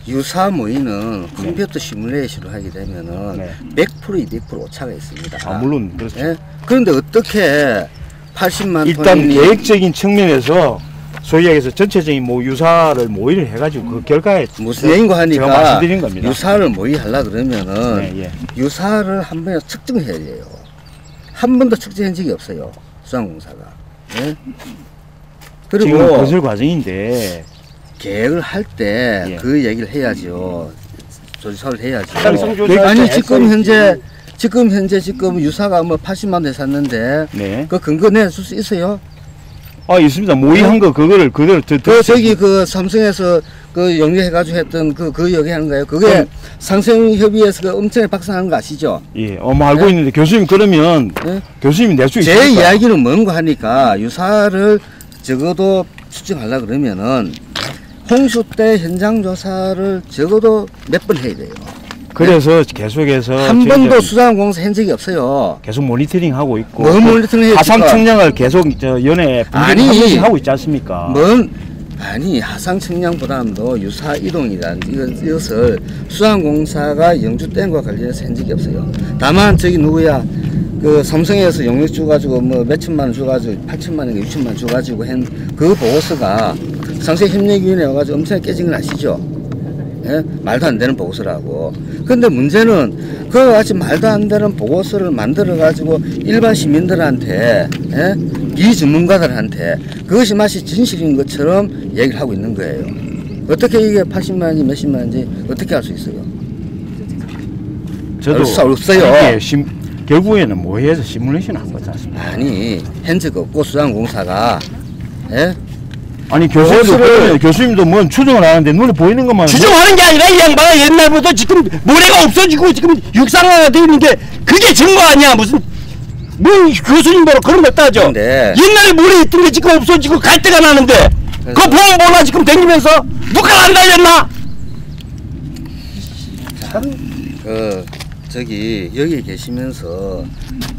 유사 모의는 컴퓨터 시뮬레이션을 하게 되면은 100% 200% 오차가 있습니다. 물론 그렇죠. 예? 그런데 어떻게 80만 일단 계획적인 측면에서 소위 얘기해서 전체적인 유사를 모의를 해가지고 그 결과에 무슨 얘기고 하니까 말씀드린 겁니다. 유사를 모의하려 그러면은 유사를 한 번에 측정해야 돼요. 한 번도 측정한 적이 없어요. 수산공사가. 예? 그리고 지금 건설 과정인데 계획을 할 때 그 얘기를 해야죠. 조사를 해야죠. 아니 지금 현재 유사가 뭐 80만 대 샀는데 그 근거 내줄 수 있어요? 있습니다. 모의한 거 그거를 그대로 저기 삼성에서 영리해가지고 했던 그 얘기하는 거예요. 그게 상생협의회에서 엄청나게 박상하는 거 아시죠? 예, 알고 있는데 교수님 그러면 교수님이 낼 수 있습니까? 제 이야기는 뭔가 하니까 유사를 적어도 추정하려 그러면은 홍수 때 현장 조사를 적어도 몇 번 해야 돼요. 그래서 계속해서 한 번도 수자원공사 한 적이 없어요. 계속 모니터링 하고 있고 뭐 모니터링 하상 측량을 계속 연애 분명히 한 번씩 하고 있지 않습니까? 아니 하상 측량보다도 유사 이동이란 이것을 수자원공사가 영주댐과 관련해서 한 적이 없어요. 다만 저기 누구야 그 삼성에서 용역 줘가지고 뭐 몇천만 원 줘가지고 8천만 원, 6천만 원 줘가지고 한 그 보고서가 상세협력위원회 와가지고 엄청 깨진 건 아시죠? 예? 말도 안 되는 보고서라고. 근데 문제는 그와 같이 말도 안 되는 보고서를 만들어 가지고 일반 시민들한테, 예? 비전문가들한테 그것이 마치 진실인 것처럼 얘기를 하고 있는 거예요. 어떻게 이게 80만인지 몇십만인지 어떻게 알 수 있어요? 저도 없어요. 결국에는 뭐해서 시뮬레이션 한 거지 않습니까? 아니 현재가 없고 수자원공사가, 예? 아니 교수님도 뭐 추정을 하는데 눈에 보이는 것만 추정하는 게 아니라 이 양반아 옛날부터 지금 모래가 없어지고 지금 육상화가 되어 있는데 그게 증거 아니야. 무슨 뭐 교수님 바로 그런 거 따져. 옛날에 모래 있던 게 지금 없어지고 갈대가 나는데 그거 보면 몰라. 지금 댕기면서 누가 안 달렸나? 참 저기 여기 계시면서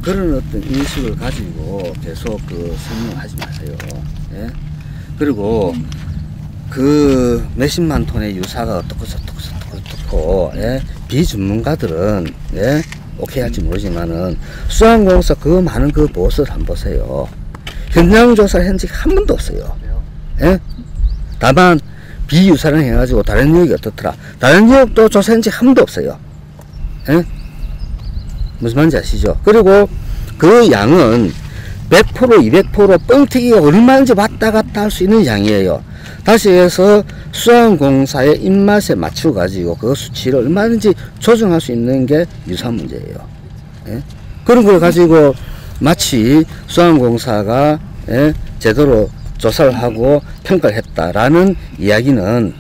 그런 어떤 인식을 가지고 계속 그 설명하지 마세요. 예? 그리고 그 몇십만 톤의 유사가 어떻고 예? 비전문가들은 예? 오케이 할지 모르지만은 수자원공사 그 많은 그 보고서를 한번 보세요. 현장 조사를 한 적이 한 번도 없어요. 예? 다만 비유사를 해가지고 다른 지역이 어떻더라. 다른 지역도 조사한 적이 한 번도 없어요. 예? 무슨 말인지 아시죠? 그리고 그 양은 100% 200% 뻥튀기가 얼마인지 왔다 갔다 할 수 있는 양이에요. 다시 해서 수자원공사의 입맛에 맞춰 가지고 그 수치를 얼마든지 조정할 수 있는 게 유사 문제예요. 예? 그런 걸 가지고 마치 수자원공사가 예? 제대로 조사를 하고 평가를 했다라는 이야기는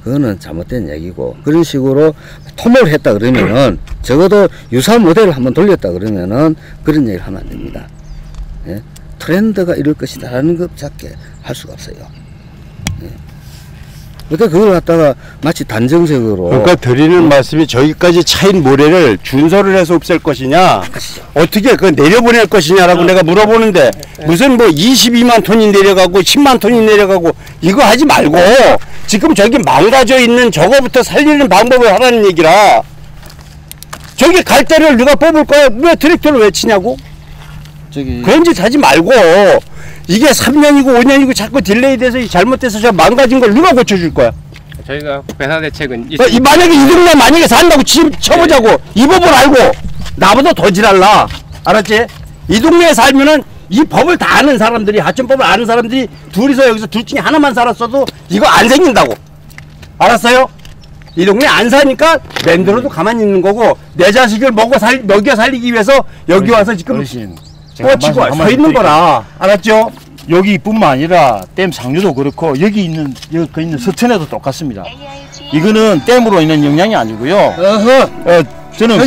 그거는 잘못된 얘기고, 그런 식으로 토목을 했다 그러면은 적어도 유사 모델을 한번 돌렸다 그러면은 그런 얘기를 하면 안 됩니다. 예? 트렌드가 이럴 것이다 라는 것밖에 할 수가 없어요. 예. 그러니까 그걸 갖다가 마치 단정적으로 그러니까 드리는 말씀이 저기까지 차인 모래를 준설을 해서 없앨 것이냐 어떻게 그 내려보낼 것이냐라고 내가 물어보는데 무슨 뭐 22만 톤이 내려가고 10만 톤이 내려가고 이거 하지 말고 지금 저기 망가져 있는 저거부터 살리는 방법을 하라는 얘기라. 저기 갈대를 누가 뽑을 거야? 왜 트랙터를 왜 치냐고? 그런 짓 하지 말고 이게 3년이고 5년이고 자꾸 딜레이 돼서 잘못돼서 저 망가진 걸 누가 고쳐줄 거야? 저희가 배사 대책은 만약에 이 동네 만약에 산다고 쳐보자고 이 법을 알고 나보다 더 지랄나. 알았지? 이 동네에 살면은 이 법을 다 아는 사람들이, 하천법을 아는 사람들이 둘이서 여기서 둘 중에 하나만 살았어도 이거 안 생긴다고. 알았어요? 이 동네 안 사니까 랜드로도 가만히 있는 거고 내 자식을 먹여 살리기 위해서 여기 와서 지금 뻗치고 서 있는 거라. 알았죠? 여기뿐만 아니라 댐 상류도 그렇고 여기 있는 서천에도 똑같습니다. 이거는 댐으로 인한 영향이 아니고요. 저는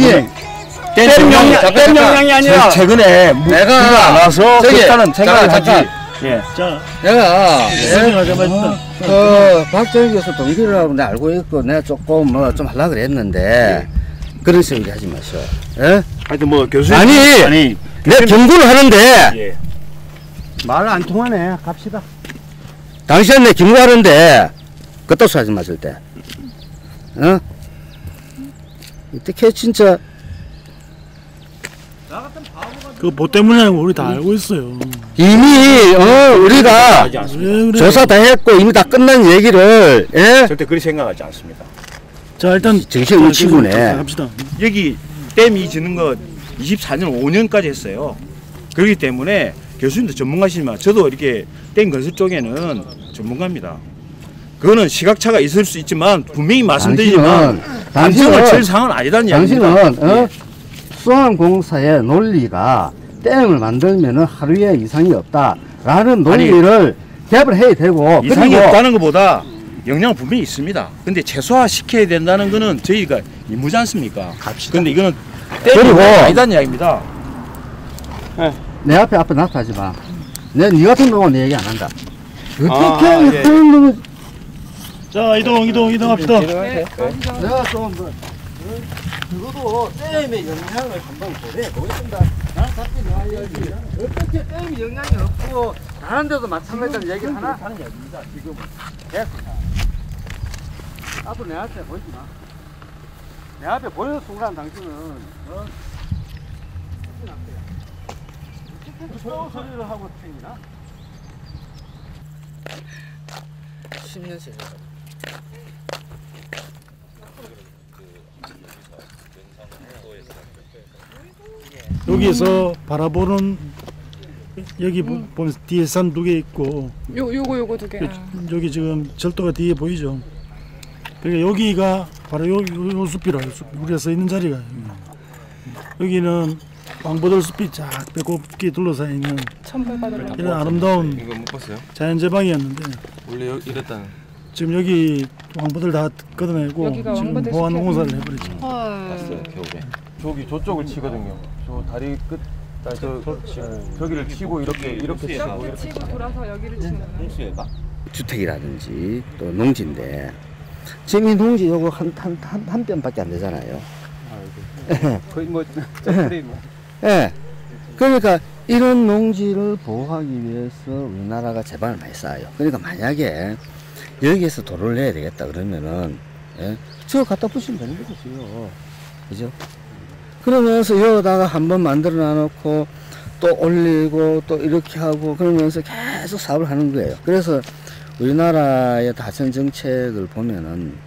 댐 영향이 아니라 최근에 내가 안 와서 그렇다는 생각을 하지. 예. 내가 그 박정희 교수 동기라고 내가 알고 있고 내가 조금 뭐 좀 하려고 그랬는데 그런 식으로 하지 마셔. 예? 하여튼 뭐 교수님 아니 내가 경고를 하는데 예. 말 안 통하네. 갑시다. 당신 내 경고하는데 그것도 하지 마실 때. 어? 어떻게 진짜 그 보 때문에 우리 다 알고 있어요. 이미 우리가 조사 다 했고 이미 다 끝난 얘기를 예? 절대 그렇게 생각하지 않습니다. 자 일단 정신 우치구네. 갑시다. 여기 댐이 지는 거 24년 5년까지 했어요. 그렇기 때문에 교수님도 전문가시지만 저도 이렇게 댐 건설 쪽에는 전문가입니다. 그거는 시각차가 있을 수 있지만 분명히 말씀드리지만 당신은 제일 상은 아니다는 이야기입니다. 당신은 수자원공사의 논리가 댐을 만들면은 하루에 이상이 없다라는 논리를 개발을 해야 되고, 이상이 없다는 것보다 영향은 분명히 있습니다. 근데 최소화 시켜야 된다는 거는 저희가 임무지 않습니까? 근데 이거는 댐이 아니다는 이야기입니다. 내 앞에 나타나지 마. 네 같은 놈은 내 얘기 안 한다. 어떻게 그런 놈을 자, 이동합시다. 네. 내가 좀 그것도 댐의 영향을 한번 보겠습니다. 나는 답변 나와야지. 어떻게 댐이 영향이 없고 다른 데도 마찬가지라는 얘기 하나 하는 얘기입니다. 지금은 됐어. 앞으로 내 앞에 보이지 마. 내 앞에 보이는 순간 당신은 소리를 하고 튕기나? 10년씩 여기에서 바라보는 여기 보면 뒤에 산 2개 있고 요거 2개. 여기 지금 절도가 뒤에 보이죠. 그러니까 여기가 바로 요 숲이라 우리가 서 있는 자리가 여기는 왕보들 숲이 쫙 빼곡히 둘러싸여 있는 이런 아름다운 이거 못 봤어요? 자연제방이었는데 원래 이랬다는. 지금 여기 왕보들 다 걷어내고 지금 보안 공사를 해버리죠. 봤어요 겨울에. 저기 저쪽을 치거든요. 저 다리 끝. 저기를 치고 이렇게 치고 치고 돌아서 여기를 치는 거예요. 주택이라든지 또 농지인데 지금 이 농지 요거 한 뼘밖에 안 되잖아요. 거의 뭐 저리 뭐. 예. 그러니까 이런 농지를 보호하기 위해서 우리나라가 재반을 많이 쌓아요. 그러니까 만약에 여기에서 도로를 내야 되겠다 그러면은 저거 갖다 부시면 되는 거죠. 그죠? 그러면서 여기다가 한번 만들어 놔놓고 또 올리고 또 이렇게 하고 그러면서 계속 사업을 하는 거예요. 그래서 우리나라의 다천 정책을 보면은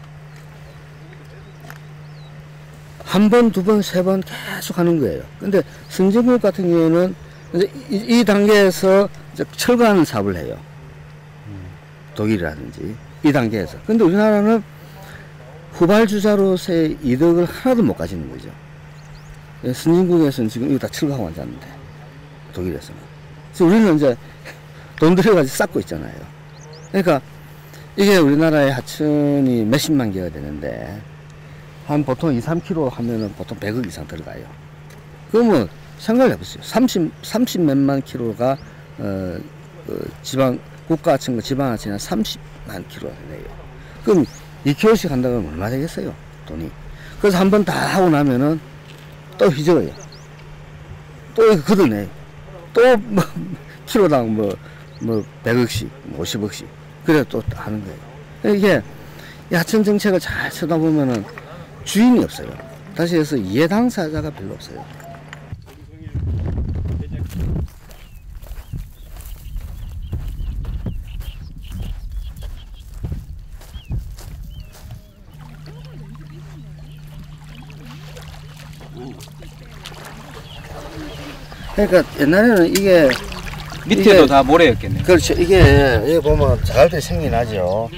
한 번, 두 번, 세 번 계속 하는 거예요. 근데 선진국 같은 경우에는 이제 이 단계에서 이제 철거하는 사업을 해요. 독일이라든지 이 단계에서. 근데 우리나라는 후발주자로서의 이득을 하나도 못 가지는 거죠. 선진국에서는 지금 이거 다 철거하고 앉았는데 독일에서는. 그래서 우리는 이제 돈 들여가지고 쌓고 있잖아요. 그러니까 이게 우리나라의 하천이 몇십만 개가 되는데 한 보통 2, 3km 하면은 보통 100억 이상 들어가요. 그러면 생각을 해보세요. 30 몇만 킬로가 지방 국가하천 지방하천이 한 30만 킬로가 되네요. 그럼 2km씩 한다고 하면 얼마 되겠어요? 돈이. 그래서 한 번 다 하고 나면은 또 휘저어요. 또 걷어내요. 또 뭐 킬로당 뭐 100억씩, 50억씩. 그래 또 하는 거예요. 이게 하천 정책을 잘 쳐다보면은 주인이 없어요. 다시 해서 이해 당사자가 별로 없어요. 그러니까 옛날에는 이게 밑에도 다 모래였겠네. 그렇죠. 이게 여기 보면 자갈들이 생겨나죠.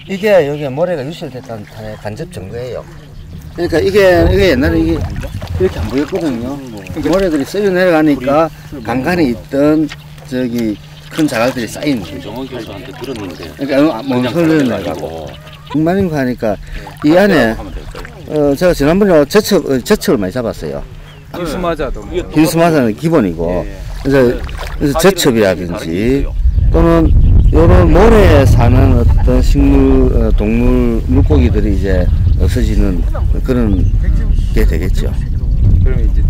이게 여기 모래가 유실됐다는 간접 증거예요. 그러니까 이게 옛날에 이게 이렇게 안 보였거든요. 모래들이 썰려 내려가니까 간간에 있던 저기 큰 자갈들이 쌓이는 거죠. 정원 교수한테 들었는데. 그러니까 뭐 흘러 내려가고. 중만인 거 하니까 이 안에 제가 지난번에 제철을 많이 잡았어요. hir수마자도 hir수마자는 기본이고 그래서 제첩이라든지 또는 요런 모래에 사는 어떤 식물, 동물, 물고기들이 이제 없어지는 그런 게 되겠죠. 그러면 이제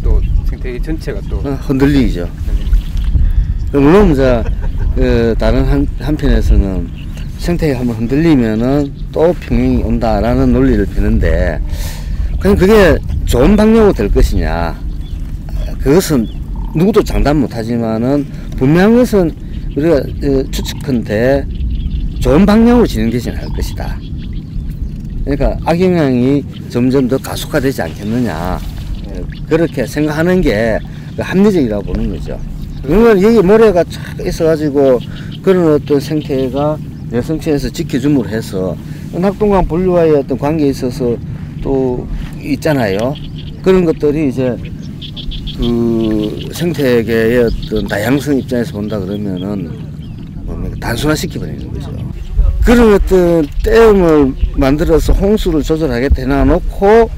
또 생태계 전체가 또 흔들리죠. 물론 이제 다른 한편에서는 생태계가 한번 흔들리면은 또 평행이 온다라는 논리를 펴는데 그냥 그게 좋은 방향으로 될 것이냐, 그것은 누구도 장담 못하지만은 분명한 것은 우리가 추측컨대 좋은 방향으로 진행되지는 않을 것이다. 그러니까 악영향이 점점 더 가속화되지 않겠느냐, 그렇게 생각하는 게 합리적이라고 보는 거죠. 그러면 여기 모래가 쫙 있어가지고 그런 어떤 생태가 내성체에서 지켜줌으로 해서 낙동강 분류와의 어떤 관계에 있어서 또 있잖아요. 그런 것들이 이제 그 생태계의 어떤 다양성 입장에서 본다 그러면은 단순화시켜버리는 거죠. 그런 어떤 댐을 만들어서 홍수를 조절하겠다 해놔놓고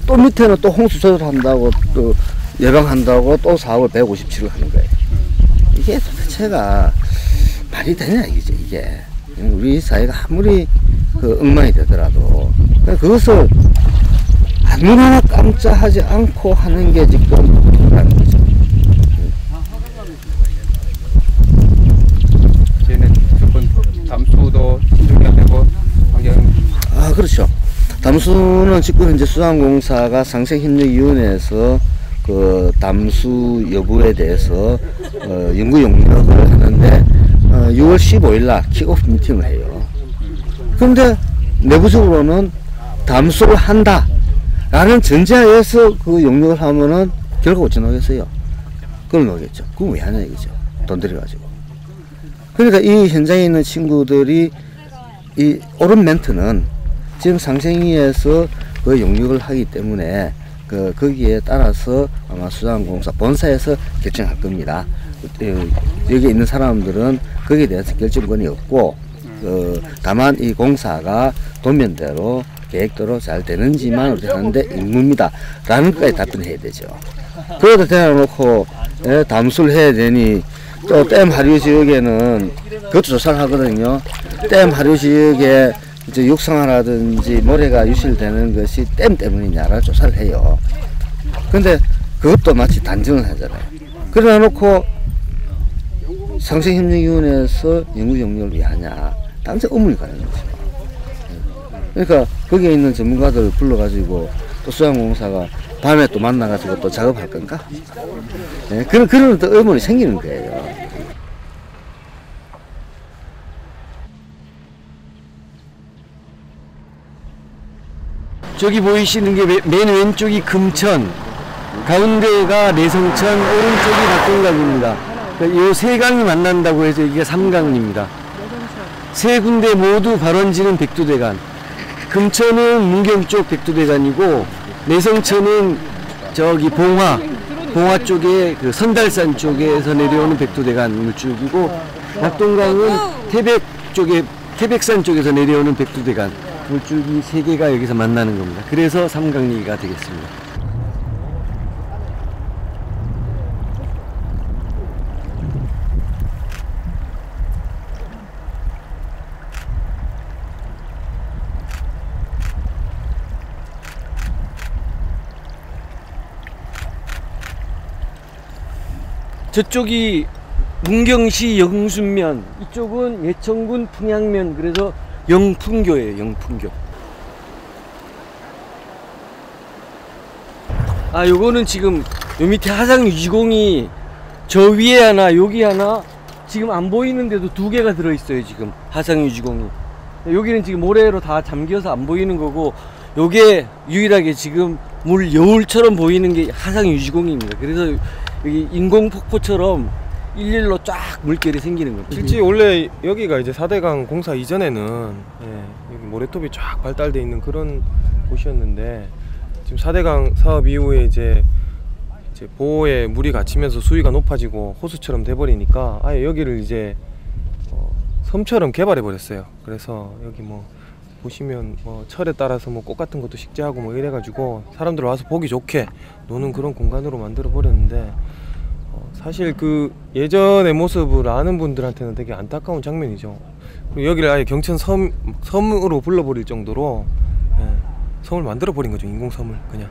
또 밑에는 또 홍수 조절한다고 또 예방한다고 또 사업을 157을 하는 거예요. 이게 도대체가 말이 되냐 이게. 우리 사회가 아무리 그 엉망이 되더라도 그것을 아무나 깜짝하지 않고 하는 게 지금 그라는 거죠. 이제는 무조건 담수도 신중해야 되고 환경. 아 그렇죠. 담수는 지금 현재 수산공사가 상생협력위원회에서 그 담수 여부에 대해서 연구 용역을 하는데 6월 15일 날 킥오프 미팅을 해요. 그런데 내부적으로는 담수를 한다 라는 전제하에서 그 용역을 하면은 결과 어찌 나오겠어요? 그걸 나오겠죠. 그건 왜 하냐 이거죠. 돈 들여가지고. 그러니까 이 현장에 있는 친구들이 이 옳은 멘트는 지금 상생위에서 그 용역을 하기 때문에 거기에 따라서 아마 수산공사 본사에서 결정할 겁니다. 여기 있는 사람들은 거기에 대해서 결정권이 없고 다만 이 공사가 도면대로 계획대로 잘 되는지만 어떻게 하는데 임무입니다 라는 것까지 답변해야 되죠. 그러다 대놓고 담수를 해야 되니 또 댐 하류 지역에는 그것도 조사를 하거든요. 댐 하류 지역에 이제 육상화라든지 모래가 유실되는 것이 댐 때문이냐를 조사를 해요. 근데 그것도 마치 단정을 하잖아요. 그래 놓고 상생협력위원회에서 연구 용역을 왜 하냐. 당장 의문이 가는 거죠. 그러니까 거기에 있는 전문가들을 불러가지고 또 수산공사가 밤에 또 만나가지고 또 작업할 건가? 네, 그런 또 의문이 생기는 거예요. 저기 보이시는 게 맨 왼쪽이 금천, 가운데가 내성천, 오른쪽이 낙동강입니다. 이 세 강이 만난다고 해서 여기가 삼강입니다. 세 군데 모두 발원지는 백두대간. 금천은 문경 쪽 백두대간이고 내성천은 저기 봉화 쪽에 그 선달산 쪽에서 내려오는 백두대간 물줄기고 낙동강은 태백산 쪽에서 내려오는 백두대간 물줄기 세 개가 여기서 만나는 겁니다. 그래서 삼강리가 되겠습니다. 저쪽이 문경시 영순면, 이쪽은 예천군 풍양면, 그래서 영풍교예요. 영풍교. 아, 요거는 지금 요 밑에 하상유지공이 저 위에 하나 여기 하나 지금 안 보이는데도 두 개가 들어있어요. 지금 하상유지공이. 여기는 지금 모래로 다 잠겨서 안 보이는 거고, 요게 유일하게 지금 물 여울처럼 보이는 게 하상유지공입니다. 그래서 여기 인공폭포처럼 일렬로 쫙 물결이 생기는 겁니다. 실제 원래 여기가 이제 4대강 공사 이전에는 여기 모래톱이 쫙 발달돼 있는 그런 곳이었는데, 지금 4대강 사업 이후에 이제 보호에 물이 갇히면서 수위가 높아지고 호수처럼 돼버리니까 아예 여기를 이제 섬처럼 개발해 버렸어요. 그래서 여기 뭐 보시면 뭐 철에 따라서 뭐 꽃 같은 것도 식재하고 뭐 이래가지고 사람들 와서 보기 좋게 노는 그런 공간으로 만들어 버렸는데, 사실 그 예전의 모습을 아는 분들한테는 되게 안타까운 장면이죠. 그리고 여기를 아예 경천 섬으로 불러버릴 정도로 섬을 만들어 버린 거죠. 인공섬을 그냥.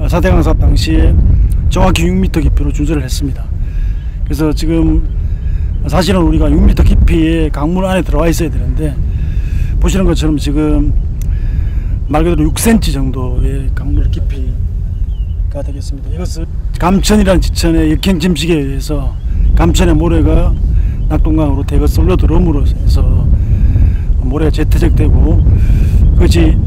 사대강 사업 당시에 정확히 6m 깊이로 준설을 했습니다. 그래서 지금 사실은 우리가 6m 깊이의 강물 안에 들어와 있어야 되는데, 보시는 것처럼 지금 말 그대로 6cm 정도의 강물 깊이가 되겠습니다. 이것은 감천이라는 지천의 역행침식에 의해서 감천의 모래가 낙동강으로 대거 쏠려 들어옴으로 해서 모래가 재퇴적되고 그것이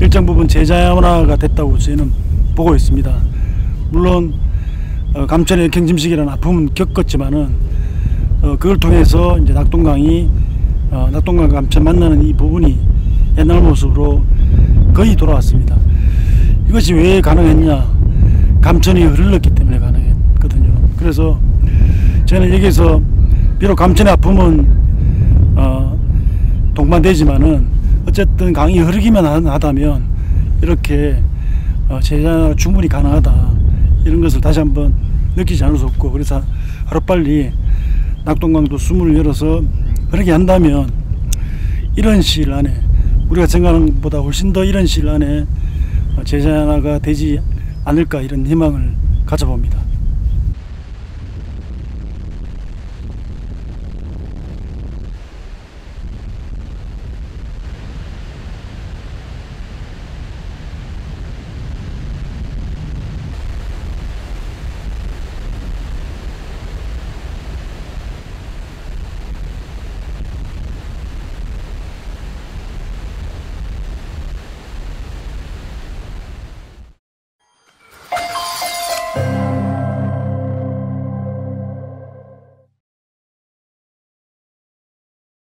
일정 부분 재자연화가 됐다고 저희는 보고 있습니다. 물론 감천의 경짐식이라는 아픔은 겪었지만은 그걸 통해서 이제 낙동강이 낙동강 감천 만나는 이 부분이 옛날 모습으로 거의 돌아왔습니다. 이것이 왜 가능했냐? 감천이 흘렀기 때문에 가능했거든요. 그래서 저는 여기서 비록 감천의 아픔은 동반되지만은 어쨌든 강이 흐르기만 하다면 이렇게 제자가 충분히 가능하다, 이런 것을 다시 한번 느끼지 않을 수 없고, 그래서 하루빨리 낙동강도 숨을 열어서 흐르게 한다면 이런 시일 안에, 우리가 생각하는 것보다 훨씬 더 이런 시일 안에 제자가 되지 않을까, 이런 희망을 가져봅니다.